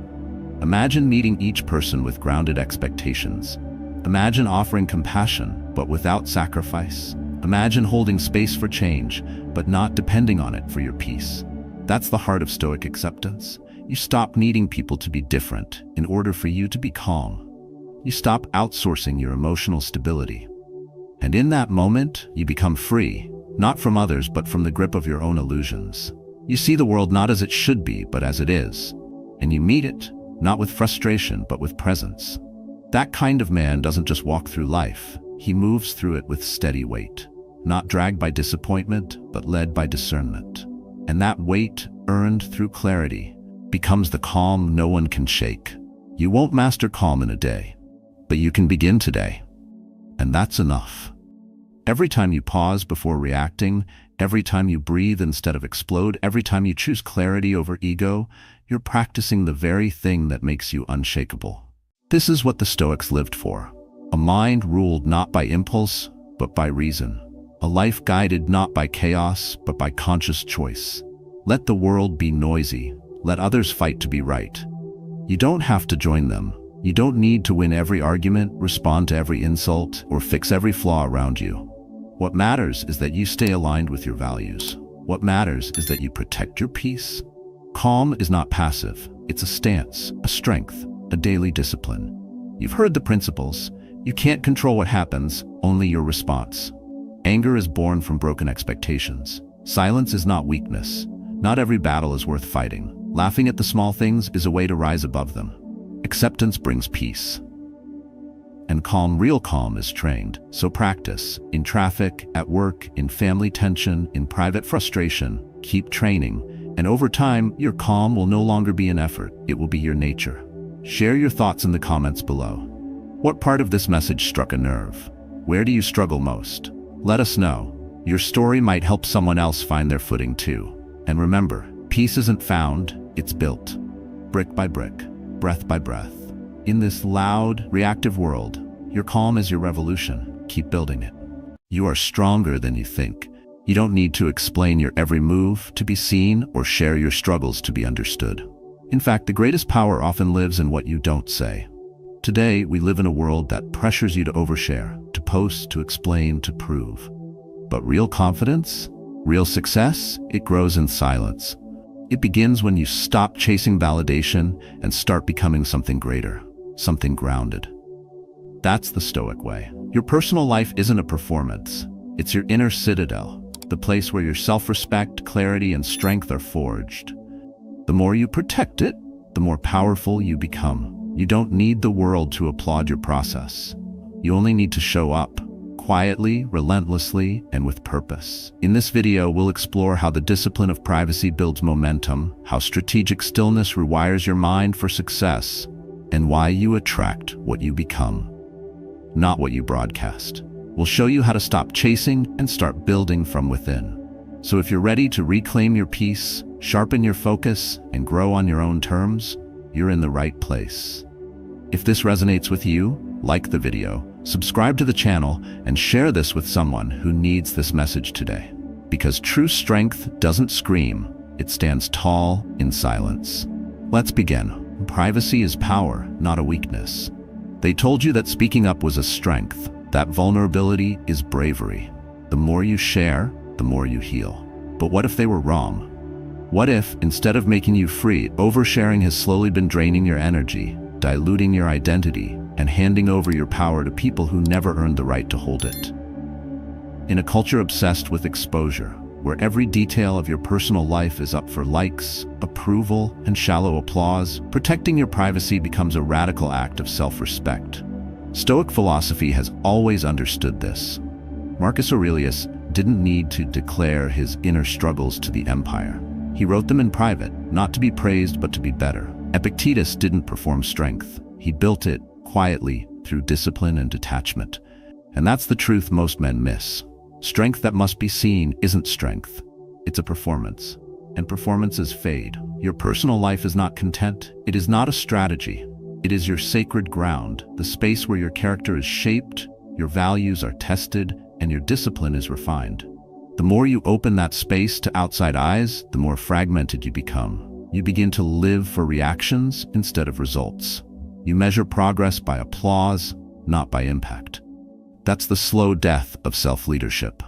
Imagine meeting each person with grounded expectations. Imagine offering compassion, but without sacrifice. Imagine holding space for change, but not depending on it for your peace. That's the heart of Stoic acceptance. You stop needing people to be different in order for you to be calm. You stop outsourcing your emotional stability. And in that moment, you become free, not from others, but from the grip of your own illusions. You see the world not as it should be, but as it is. And you meet it, not with frustration, but with presence. That kind of man doesn't just walk through life. He moves through it with steady weight, not dragged by disappointment, but led by discernment. And that weight, earned through clarity, becomes the calm no one can shake. You won't master calm in a day, but you can begin today. And that's enough. Every time you pause before reacting, every time you breathe instead of explode, every time you choose clarity over ego, you're practicing the very thing that makes you unshakable. This is what the Stoics lived for. A mind ruled not by impulse, but by reason. A life guided not by chaos, but by conscious choice. Let the world be noisy. Let others fight to be right. You don't have to join them. You don't need to win every argument, respond to every insult, or fix every flaw around you. What matters is that you stay aligned with your values. What matters is that you protect your peace. Calm is not passive. It's a stance, a strength, a daily discipline. You've heard the principles. You can't control what happens, only your response. Anger is born from broken expectations. Silence is not weakness. Not every battle is worth fighting. Laughing at the small things is a way to rise above them. Acceptance brings peace. And calm, real calm, is trained. So practice. In traffic, at work, in family tension, in private frustration. Keep training. And over time, your calm will no longer be an effort. It will be your nature. Share your thoughts in the comments below. What part of this message struck a nerve? Where do you struggle most? Let us know. Your story might help someone else find their footing too. And remember, peace isn't found, it's built. brick by brick, breath by breath. In this loud, reactive world, your calm is your revolution. Keep building it. You are stronger than you think. You don't need to explain your every move to be seen or share your struggles to be understood. In fact, the greatest power often lives in what you don't say. Today, we live in a world that pressures you to overshare, to post, to explain, to prove. But real confidence, real success, it grows in silence. It begins when you stop chasing validation and start becoming something greater, something grounded. That's the Stoic way. Your personal life isn't a performance. It's your inner citadel, the place where your self-respect, clarity, and strength are forged. The more you protect it, the more powerful you become. You don't need the world to applaud your process. You only need to show up, quietly, relentlessly, and with purpose. In this video, we'll explore how the discipline of privacy builds momentum, how strategic stillness rewires your mind for success, and why you attract what you become, not what you broadcast. We'll show you how to stop chasing and start building from within. So if you're ready to reclaim your peace, sharpen your focus, and grow on your own terms, you're in the right place. If this resonates with you, like the video, subscribe to the channel, and share this with someone who needs this message today. Because true strength doesn't scream, it stands tall in silence. Let's begin. Privacy is power, not a weakness. They told you that speaking up was a strength. That vulnerability is bravery. The more you share, the more you heal. But what if they were wrong? What if, instead of making you free, oversharing has slowly been draining your energy, diluting your identity, and handing over your power to people who never earned the right to hold it? In a culture obsessed with exposure, where every detail of your personal life is up for likes, approval, and shallow applause, protecting your privacy becomes a radical act of self-respect. Stoic philosophy has always understood this. Marcus Aurelius didn't need to declare his inner struggles to the empire. He wrote them in private, not to be praised but to be better. Epictetus didn't perform strength. He built it quietly through discipline and detachment. And that's the truth most men miss. Strength that must be seen isn't strength. It's a performance. And performances fade. Your personal life is not content. It is not a strategy. It is your sacred ground, the space where your character is shaped, your values are tested, and your discipline is refined. The more you open that space to outside eyes, the more fragmented you become. You begin to live for reactions instead of results. You measure progress by applause, not by impact. That's the slow death of self-leadership.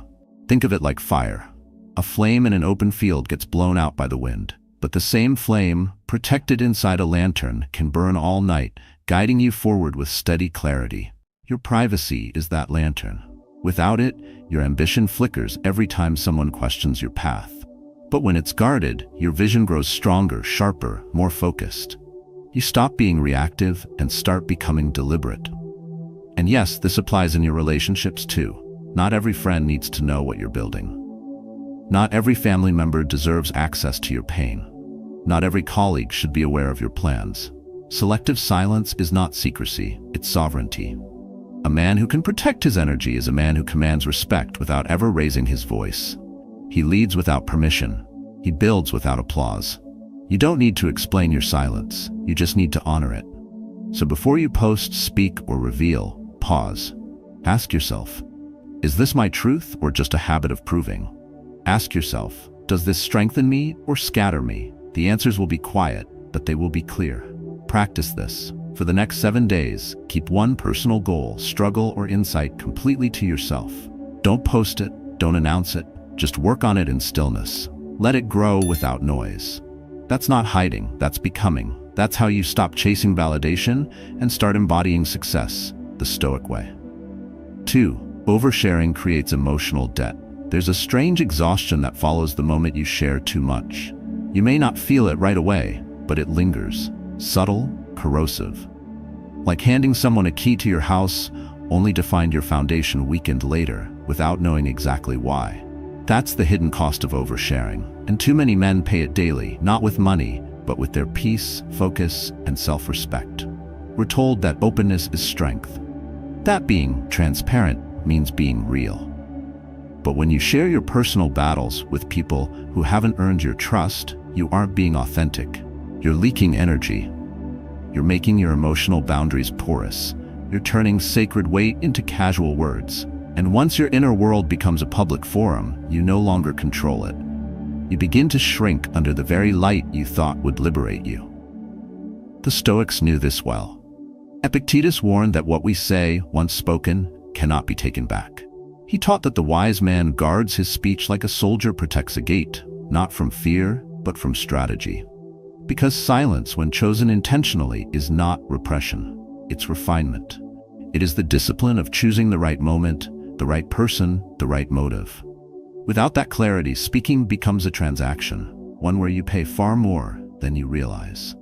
Think of it like fire. A flame in an open field gets blown out by the wind, but the same flame, protected inside a lantern, can burn all night, guiding you forward with steady clarity. Your privacy is that lantern. Without it, your ambition flickers every time someone questions your path. But when it's guarded, your vision grows stronger, sharper, more focused. You stop being reactive and start becoming deliberate. And yes, this applies in your relationships too. Not every friend needs to know what you're building. Not every family member deserves access to your pain. Not every colleague should be aware of your plans. Selective silence is not secrecy, it's sovereignty. A man who can protect his energy is a man who commands respect without ever raising his voice. He leads without permission. He builds without applause. You don't need to explain your silence. You just need to honor it. So before you post, speak, or reveal, pause. Ask yourself, is this my truth or just a habit of proving? Ask yourself, does this strengthen me or scatter me? The answers will be quiet, but they will be clear. Practice this. For the next 7 days, keep one personal goal, struggle, or insight completely to yourself. Don't post it, don't announce it, just work on it in stillness. Let it grow without noise. That's not hiding, that's becoming. That's how you stop chasing validation and start embodying success, the Stoic way. 2. Oversharing creates emotional debt. There's a strange exhaustion that follows the moment you share too much. You may not feel it right away, but it lingers. Subtle, corrosive. Like handing someone a key to your house only to find your foundation weakened later without knowing exactly why. That's the hidden cost of oversharing, and too many men pay it daily, not with money, but with their peace, focus, and self-respect. We're told that openness is strength. That being transparent means being real. But when you share your personal battles with people who haven't earned your trust, you aren't being authentic. You're leaking energy. You're making your emotional boundaries porous. You're turning sacred weight into casual words. And once your inner world becomes a public forum, you no longer control it. You begin to shrink under the very light you thought would liberate you. The Stoics knew this well. Epictetus warned that what we say, once spoken, cannot be taken back. He taught that the wise man guards his speech like a soldier protects a gate, not from fear, but from strategy. Because silence, when chosen intentionally, is not repression, it's refinement. It is the discipline of choosing the right moment, the right person, the right motive. Without that clarity, speaking becomes a transaction, one where you pay far more than you realize.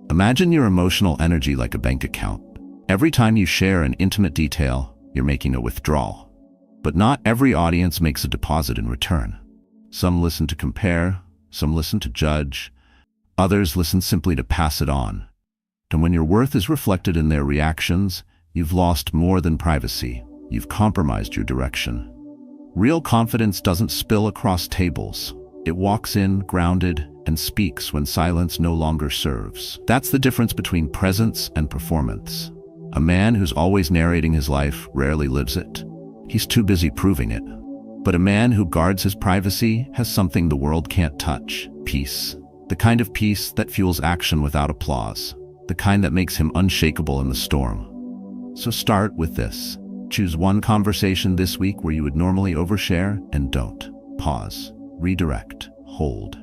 Imagine your emotional energy like a bank account. Every time you share an intimate detail, you're making a withdrawal. But not every audience makes a deposit in return. Some listen to compare, some listen to judge, others listen simply to pass it on. And when your worth is reflected in their reactions, you've lost more than privacy. You've compromised your direction. Real confidence doesn't spill across tables. It walks in, grounded, and speaks when silence no longer serves. That's the difference between presence and performance. A man who's always narrating his life rarely lives it. He's too busy proving it. But a man who guards his privacy has something the world can't touch: peace. The kind of peace that fuels action without applause. The kind that makes him unshakable in the storm. So start with this. Choose one conversation this week where you would normally overshare and don't. Pause. Redirect. Hold.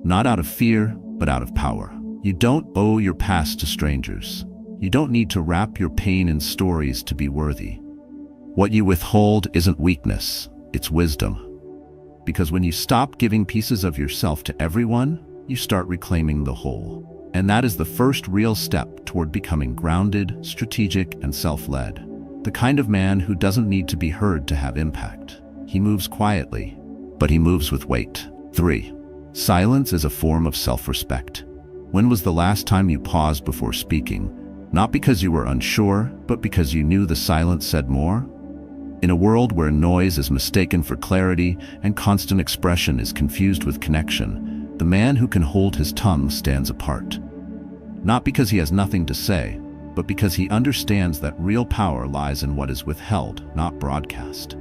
Not out of fear, but out of power. You don't owe your past to strangers. You don't need to wrap your pain in stories to be worthy. What you withhold isn't weakness, it's wisdom. Because when you stop giving pieces of yourself to everyone, you start reclaiming the whole. And that is the first real step toward becoming grounded, strategic, and self-led. The kind of man who doesn't need to be heard to have impact. He moves quietly, but he moves with weight. 3. Silence is a form of self-respect. When was the last time you paused before speaking? Not because you were unsure, but because you knew the silence said more? In a world where noise is mistaken for clarity and constant expression is confused with connection, the man who can hold his tongue stands apart. Not because he has nothing to say, but because he understands that real power lies in what is withheld, not broadcast.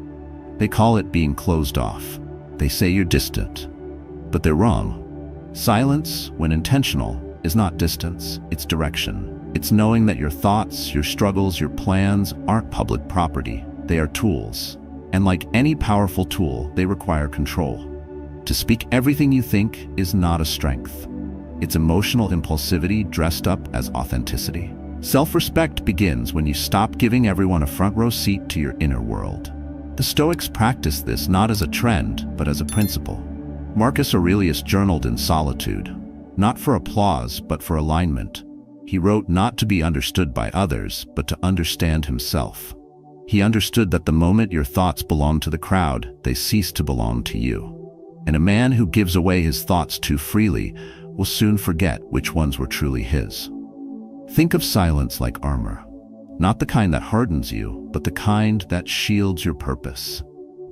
They call it being closed off. They say you're distant. But they're wrong. Silence, when intentional, is not distance, it's direction. It's knowing that your thoughts, your struggles, your plans aren't public property. They are tools. And like any powerful tool, they require control. To speak everything you think is not a strength. It's emotional impulsivity dressed up as authenticity. Self-respect begins when you stop giving everyone a front row seat to your inner world. The Stoics practiced this not as a trend, but as a principle. Marcus Aurelius journaled in solitude, not for applause, but for alignment. He wrote not to be understood by others, but to understand himself. He understood that the moment your thoughts belong to the crowd, they cease to belong to you. And a man who gives away his thoughts too freely will soon forget which ones were truly his. Think of silence like armor. Not the kind that hardens you, but the kind that shields your purpose.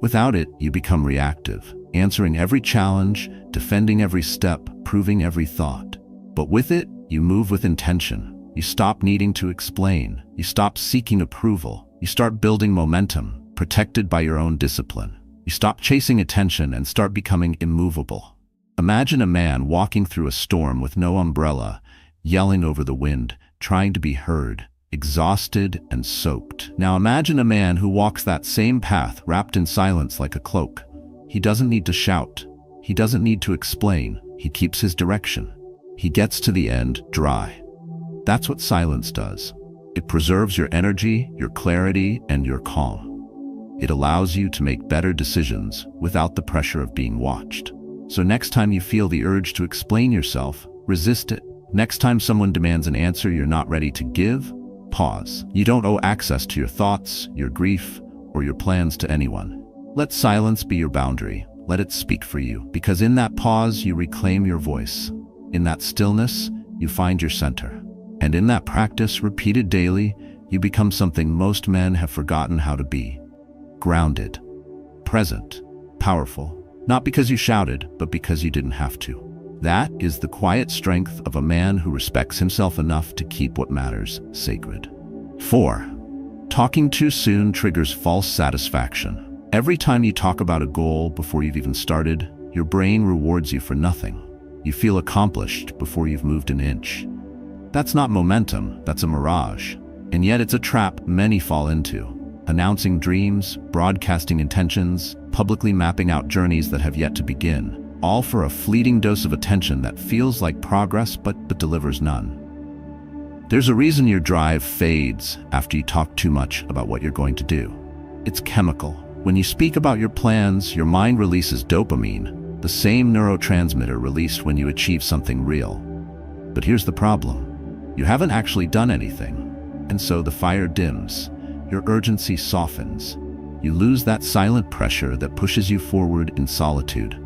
Without it, you become reactive, answering every challenge, defending every step, proving every thought. But with it, you move with intention. You stop needing to explain. You stop seeking approval. You start building momentum, protected by your own discipline. You stop chasing attention and start becoming immovable. Imagine a man walking through a storm with no umbrella, yelling over the wind, trying to be heard, exhausted and soaked. Now imagine a man who walks that same path wrapped in silence like a cloak. He doesn't need to shout. He doesn't need to explain. He keeps his direction. He gets to the end dry. That's what silence does. It preserves your energy, your clarity, and your calm. It allows you to make better decisions without the pressure of being watched. So next time you feel the urge to explain yourself, resist it. Next time someone demands an answer you're not ready to give, pause. You don't owe access to your thoughts, your grief, or your plans to anyone. Let silence be your boundary. Let it speak for you, because in that pause you reclaim your voice. In that stillness, you find your center. And in that practice, repeated daily, you become something most men have forgotten how to be. Grounded, present, powerful, not because you shouted, but because you didn't have to. That is the quiet strength of a man who respects himself enough to keep what matters sacred. 4. Talking too soon triggers false satisfaction. Every time you talk about a goal before you've even started, your brain rewards you for nothing. You feel accomplished before you've moved an inch. That's not momentum, that's a mirage. And yet it's a trap many fall into. Announcing dreams, broadcasting intentions, publicly mapping out journeys that have yet to begin. All for a fleeting dose of attention that feels like progress but delivers none. There's a reason your drive fades after you talk too much about what you're going to do. It's chemical. When you speak about your plans, your mind releases dopamine, the same neurotransmitter released when you achieve something real. But here's the problem. You haven't actually done anything, and so the fire dims. Your urgency softens. You lose that silent pressure that pushes you forward in solitude.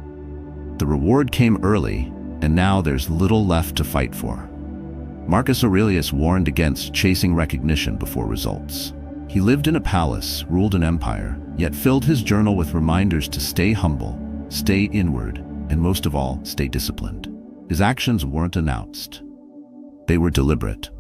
The reward came early, and now there's little left to fight for. Marcus Aurelius warned against chasing recognition before results. He lived in a palace, ruled an empire, yet filled his journal with reminders to stay humble, stay inward, and most of all, stay disciplined. His actions weren't announced. They were deliberate.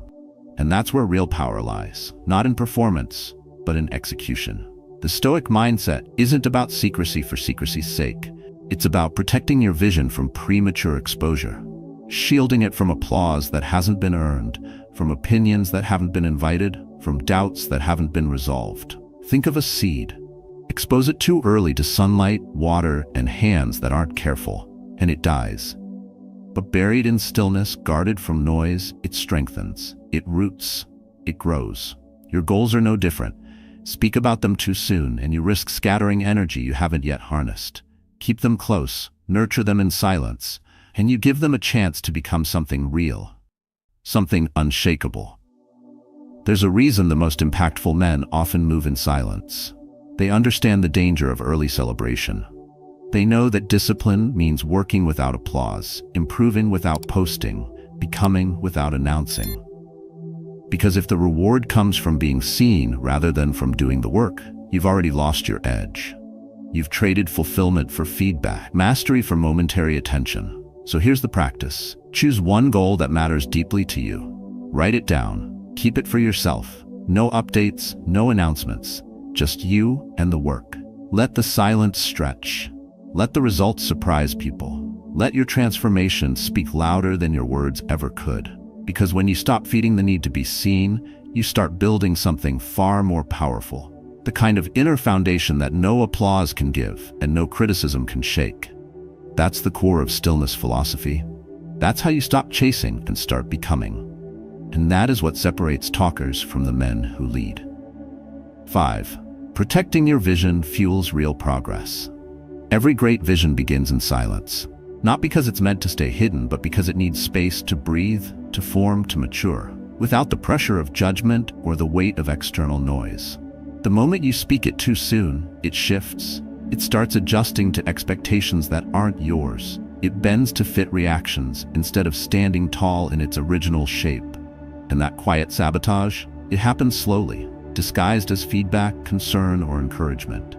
And that's where real power lies, not in performance, but in execution. The Stoic mindset isn't about secrecy for secrecy's sake. It's about protecting your vision from premature exposure, shielding it from applause that hasn't been earned, from opinions that haven't been invited, from doubts that haven't been resolved. Think of a seed. Expose it too early to sunlight, water, and hands that aren't careful, and it dies. But buried in stillness, guarded from noise, it strengthens, it roots, it grows. Your goals are no different. Speak about them too soon, and you risk scattering energy you haven't yet harnessed. Keep them close, nurture them in silence, and you give them a chance to become something real, something unshakable. There's a reason the most impactful men often move in silence. They understand the danger of early celebration. They know that discipline means working without applause, improving without posting, becoming without announcing. Because if the reward comes from being seen rather than from doing the work, you've already lost your edge. You've traded fulfillment for feedback, mastery for momentary attention. So here's the practice. Choose one goal that matters deeply to you. Write it down. Keep it for yourself. No updates, no announcements. Just you and the work. Let the silence stretch. Let the results surprise people. Let your transformation speak louder than your words ever could. Because when you stop feeding the need to be seen, you start building something far more powerful. The kind of inner foundation that no applause can give and no criticism can shake. That's the core of stillness philosophy. That's how you stop chasing and start becoming. And that is what separates talkers from the men who lead. 5. Protecting your vision fuels real progress. Every great vision begins in silence. Not because it's meant to stay hidden, but because it needs space to breathe, to form, to mature, without the pressure of judgment or the weight of external noise. The moment you speak it too soon, it shifts. It starts adjusting to expectations that aren't yours. It bends to fit reactions instead of standing tall in its original shape. And that quiet sabotage, it happens slowly, disguised as feedback, concern, or encouragement.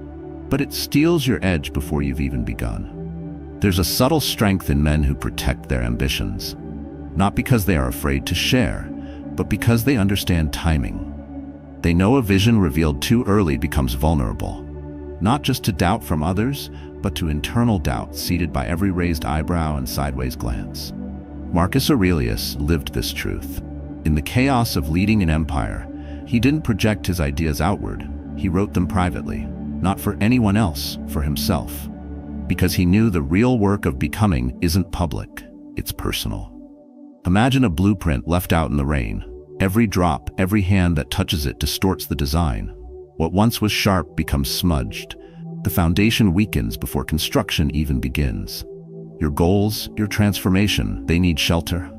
But it steals your edge before you've even begun. There's a subtle strength in men who protect their ambitions, not because they are afraid to share, but because they understand timing. They know a vision revealed too early becomes vulnerable, not just to doubt from others, but to internal doubt seeded by every raised eyebrow and sideways glance. Marcus Aurelius lived this truth. In the chaos of leading an empire, he didn't project his ideas outward. He wrote them privately, not for anyone else, for himself. Because he knew the real work of becoming isn't public, it's personal. Imagine a blueprint left out in the rain. Every drop, every hand that touches it distorts the design. What once was sharp becomes smudged. The foundation weakens before construction even begins. Your goals, your transformation, they need shelter.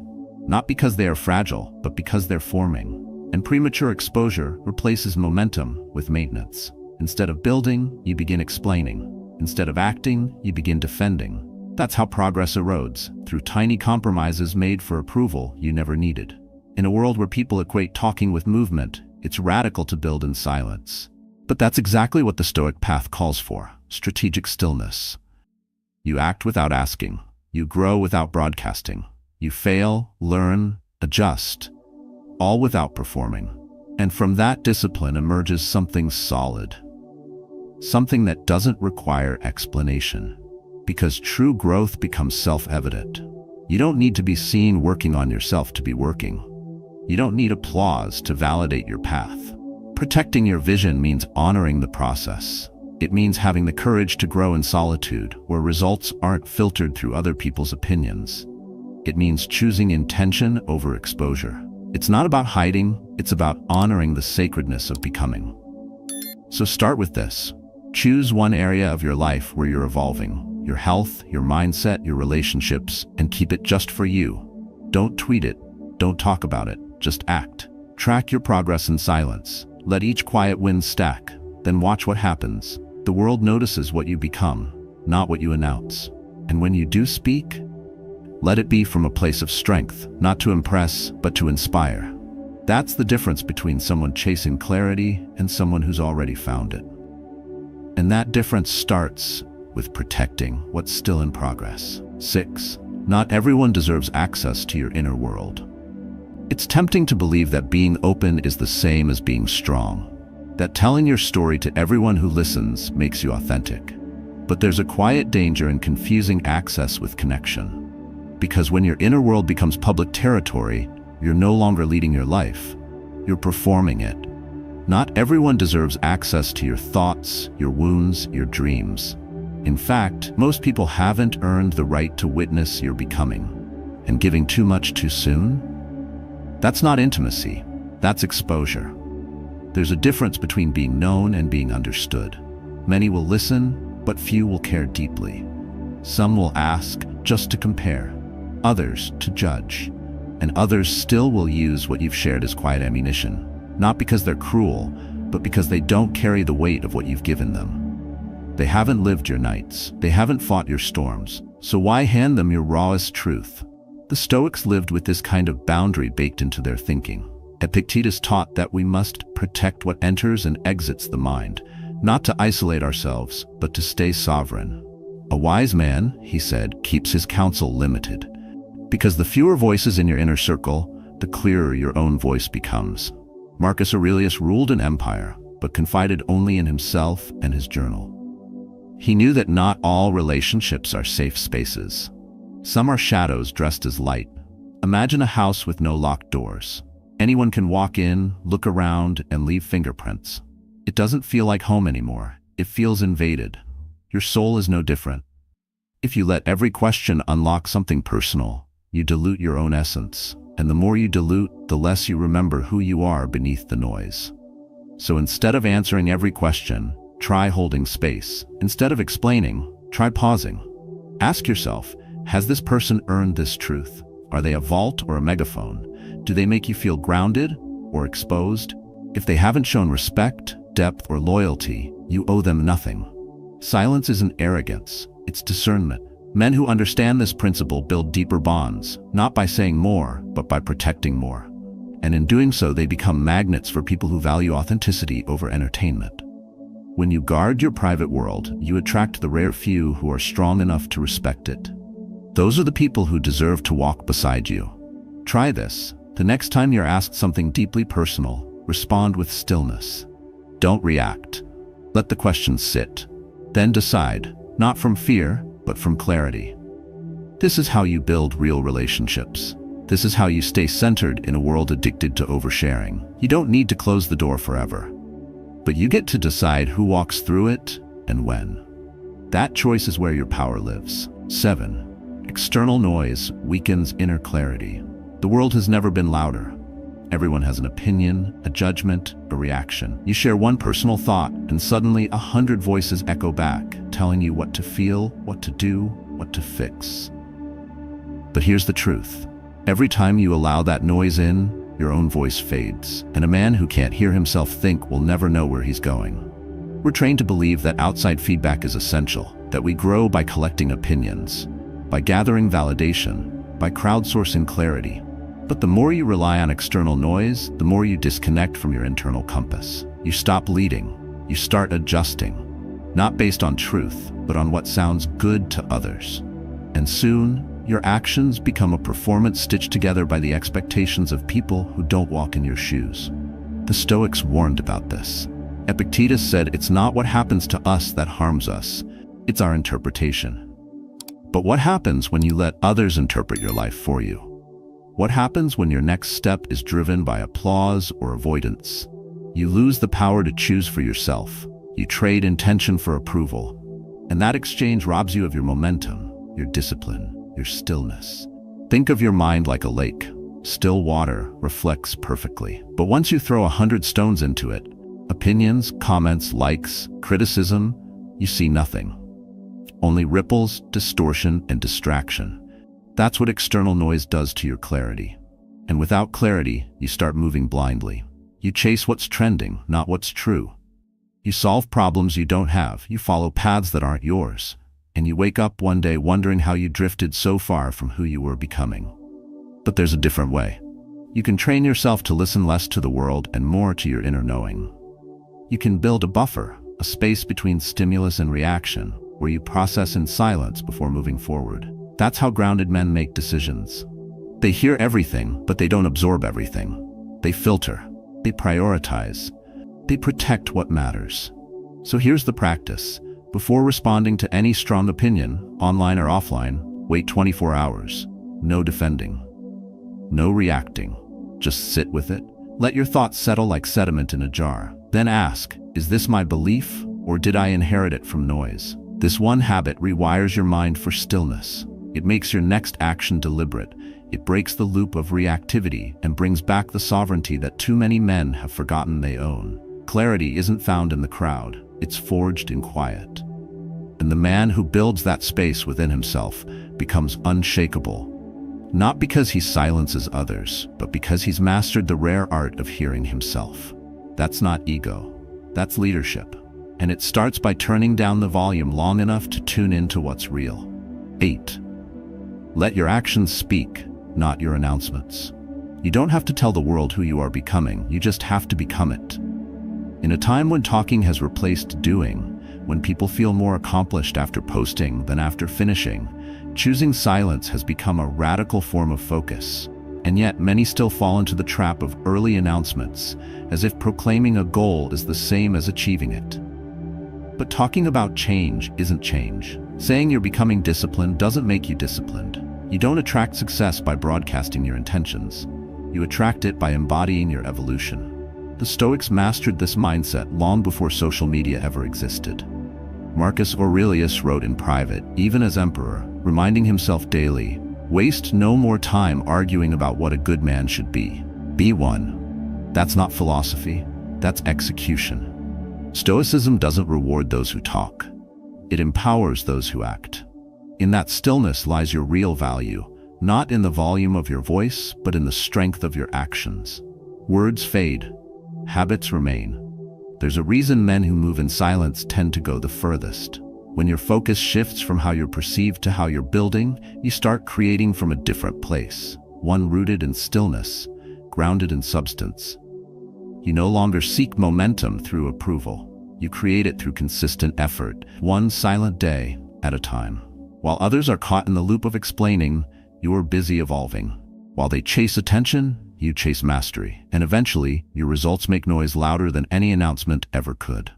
Not because they are fragile, but because they're forming. And premature exposure replaces momentum with maintenance. Instead of building, you begin explaining. Instead of acting, you begin defending. That's how progress erodes, through tiny compromises made for approval you never needed. In a world where people equate talking with movement, it's radical to build in silence. But that's exactly what the Stoic path calls for: strategic stillness. You act without asking. You grow without broadcasting. You fail, learn, adjust, all without performing. And from that discipline emerges something solid. Something that doesn't require explanation. Because true growth becomes self-evident. You don't need to be seen working on yourself to be working. You don't need applause to validate your path. Protecting your vision means honoring the process. It means having the courage to grow in solitude, where results aren't filtered through other people's opinions. It means choosing intention over exposure. It's not about hiding, it's about honoring the sacredness of becoming. So start with this. Choose one area of your life where you're evolving. Your health, your mindset, your relationships, and keep it just for you. Don't tweet it. Don't talk about it. Just act. Track your progress in silence. Let each quiet win stack. Then watch what happens. The world notices what you become, not what you announce. And when you do speak, let it be from a place of strength, not to impress, but to inspire. That's the difference between someone chasing clarity and someone who's already found it. And that difference starts with protecting what's still in progress. 6. Not everyone deserves access to your inner world. It's tempting to believe that being open is the same as being strong, that telling your story to everyone who listens makes you authentic. But there's a quiet danger in confusing access with connection. Because when your inner world becomes public territory, you're no longer leading your life, you're performing it. Not everyone deserves access to your thoughts, your wounds, your dreams. In fact, most people haven't earned the right to witness your becoming. And giving too much too soon? That's not intimacy, that's exposure. There's a difference between being known and being understood. Many will listen, but few will care deeply. Some will ask just to compare, others to judge, and others still will use what you've shared as quiet ammunition, not because they're cruel, but because they don't carry the weight of what you've given them. They haven't lived your nights, they haven't fought your storms, so why hand them your rawest truth? The Stoics lived with this kind of boundary baked into their thinking. Epictetus taught that we must protect what enters and exits the mind, not to isolate ourselves, but to stay sovereign. A wise man, he said, keeps his counsel limited. Because the fewer voices in your inner circle, the clearer your own voice becomes. Marcus Aurelius ruled an empire, but confided only in himself and his journal. He knew that not all relationships are safe spaces. Some are shadows dressed as light. Imagine a house with no locked doors. Anyone can walk in, look around, and leave fingerprints. It doesn't feel like home anymore. It feels invaded. Your soul is no different. If you let every question unlock something personal, you dilute your own essence. And the more you dilute, the less you remember who you are beneath the noise. So instead of answering every question, try holding space. Instead of explaining, try pausing. Ask yourself, has this person earned this truth? Are they a vault or a megaphone? Do they make you feel grounded or exposed? If they haven't shown respect, depth, or loyalty, you owe them nothing. Silence isn't arrogance, it's discernment. Men who understand this principle build deeper bonds, not by saying more, but by protecting more. And in doing so, they become magnets for people who value authenticity over entertainment. When you guard your private world, you attract the rare few who are strong enough to respect it. Those are the people who deserve to walk beside you. Try this. The next time you're asked something deeply personal, respond with stillness. Don't react. Let the question sit. Then decide, not from fear, but from clarity. This is how you build real relationships. This is how you stay centered in a world addicted to oversharing. You don't need to close the door forever, but you get to decide who walks through it and when. That choice is where your power lives. 7. External noise weakens inner clarity. The world has never been louder. Everyone has an opinion, a judgment, a reaction. You share one personal thought, and suddenly 100 voices echo back, telling you what to feel, what to do, what to fix. But here's the truth. Every time you allow that noise in, your own voice fades, and a man who can't hear himself think will never know where he's going. We're trained to believe that outside feedback is essential, that we grow by collecting opinions, by gathering validation, by crowdsourcing clarity. But the more you rely on external noise, the more you disconnect from your internal compass. You stop leading, you start adjusting, not based on truth, but on what sounds good to others. And soon, your actions become a performance stitched together by the expectations of people who don't walk in your shoes. The Stoics warned about this. Epictetus said it's not what happens to us that harms us, it's our interpretation. But what happens when you let others interpret your life for you? What happens when your next step is driven by applause or avoidance? You lose the power to choose for yourself. You trade intention for approval. And that exchange robs you of your momentum, your discipline, your stillness. Think of your mind like a lake. Still water reflects perfectly. But once you throw 100 stones into it, opinions, comments, likes, criticism, you see nothing. Only ripples, distortion, and distraction. That's what external noise does to your clarity. And without clarity, you start moving blindly. You chase what's trending, not what's true. You solve problems you don't have. You follow paths that aren't yours. And you wake up one day wondering how you drifted so far from who you were becoming. But there's a different way. You can train yourself to listen less to the world and more to your inner knowing. You can build a buffer, a space between stimulus and reaction, where you process in silence before moving forward. That's how grounded men make decisions. They hear everything, but they don't absorb everything. They filter. They prioritize. They protect what matters. So here's the practice. Before responding to any strong opinion, online or offline, wait 24 hours. No defending. No reacting. Just sit with it. Let your thoughts settle like sediment in a jar. Then ask, is this my belief, or did I inherit it from noise? This one habit rewires your mind for stillness. It makes your next action deliberate. It breaks the loop of reactivity and brings back the sovereignty that too many men have forgotten they own. Clarity isn't found in the crowd. It's forged in quiet. And the man who builds that space within himself becomes unshakable. Not because he silences others, but because he's mastered the rare art of hearing himself. That's not ego. That's leadership. And it starts by turning down the volume long enough to tune into what's real. 8. Let your actions speak, not your announcements. You don't have to tell the world who you are becoming, you just have to become it. In a time when talking has replaced doing, when people feel more accomplished after posting than after finishing, choosing silence has become a radical form of focus. And yet many still fall into the trap of early announcements, as if proclaiming a goal is the same as achieving it. But talking about change isn't change. Saying you're becoming disciplined doesn't make you disciplined. You don't attract success by broadcasting your intentions. You attract it by embodying your evolution. The Stoics mastered this mindset long before social media ever existed. Marcus Aurelius wrote in private, even as emperor, reminding himself daily, waste no more time arguing about what a good man should be. Be one. That's not philosophy, that's execution. Stoicism doesn't reward those who talk. It empowers those who act. In that stillness lies your real value, not in the volume of your voice, but in the strength of your actions. Words fade, habits remain. There's a reason men who move in silence tend to go the furthest. When your focus shifts from how you're perceived to how you're building, you start creating from a different place, one rooted in stillness, grounded in substance. You no longer seek momentum through approval. You create it through consistent effort, one silent day at a time. While others are caught in the loop of explaining, you are busy evolving. While they chase attention, you chase mastery. And eventually, your results make noise louder than any announcement ever could.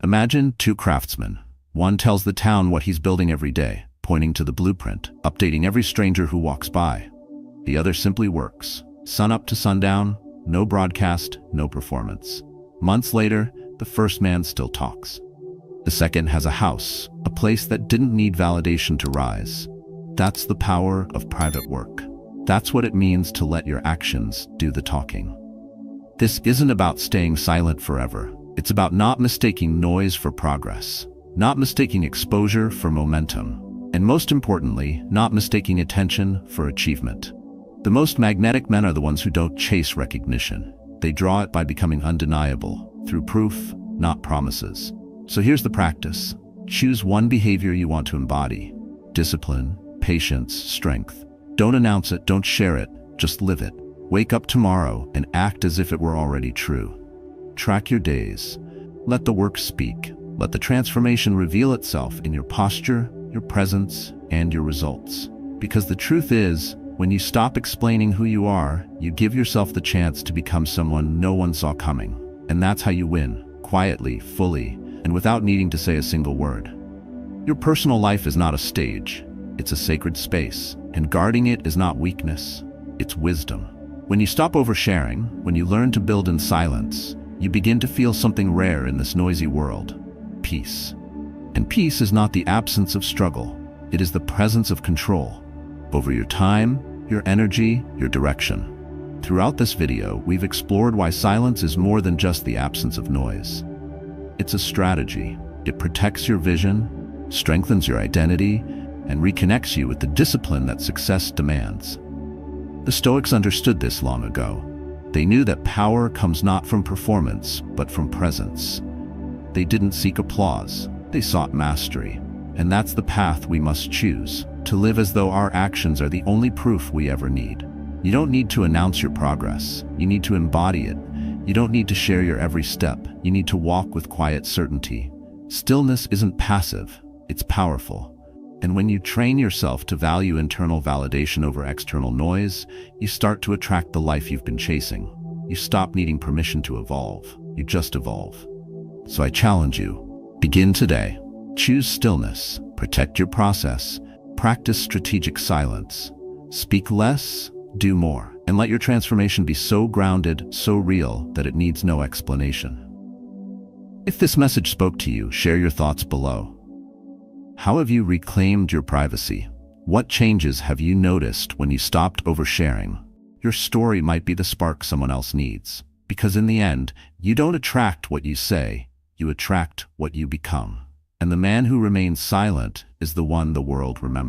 Imagine two craftsmen. One tells the town what he's building every day, pointing to the blueprint, updating every stranger who walks by. The other simply works. Sun up to sundown, no broadcast, no performance. Months later, the first man still talks. The second has a house, a place that didn't need validation to rise. That's the power of private work. That's what it means to let your actions do the talking. This isn't about staying silent forever. It's about not mistaking noise for progress, not mistaking exposure for momentum, and most importantly, not mistaking attention for achievement. The most magnetic men are the ones who don't chase recognition. They draw it by becoming undeniable, through proof, not promises. So here's the practice. Choose one behavior you want to embody. Discipline, patience, strength. Don't announce it, don't share it, just live it. Wake up tomorrow and act as if it were already true. Track your days. Let the work speak. Let the transformation reveal itself in your posture, your presence, and your results. Because the truth is, when you stop explaining who you are, you give yourself the chance to become someone no one saw coming. And that's how you win, quietly, fully, and without needing to say a single word. Your personal life is not a stage. It's a sacred space, and guarding it is not weakness, it's wisdom. When you stop oversharing, when you learn to build in silence, you begin to feel something rare in this noisy world: peace. And peace is not the absence of struggle, it is the presence of control over your time, your energy, your direction. Throughout this video, we've explored why silence is more than just the absence of noise. It's a strategy. It protects your vision, strengthens your identity, and reconnects you with the discipline that success demands. The Stoics understood this long ago. They knew that power comes not from performance, but from presence. They didn't seek applause, they sought mastery. And that's the path we must choose, to live as though our actions are the only proof we ever need. You don't need to announce your progress, you need to embody it. You don't need to share your every step, you need to walk with quiet certainty. Stillness isn't passive, it's powerful. And when you train yourself to value internal validation over external noise, you start to attract the life you've been chasing. You stop needing permission to evolve, you just evolve. So I challenge you, begin today. Choose stillness, protect your process, practice strategic silence. Speak less, do more, and let your transformation be so grounded, so real, that it needs no explanation. If this message spoke to you, share your thoughts below. How have you reclaimed your privacy? What changes have you noticed when you stopped oversharing? Your story might be the spark someone else needs, because in the end, you don't attract what you say, you attract what you become. And the man who remains silent is the one the world remembers.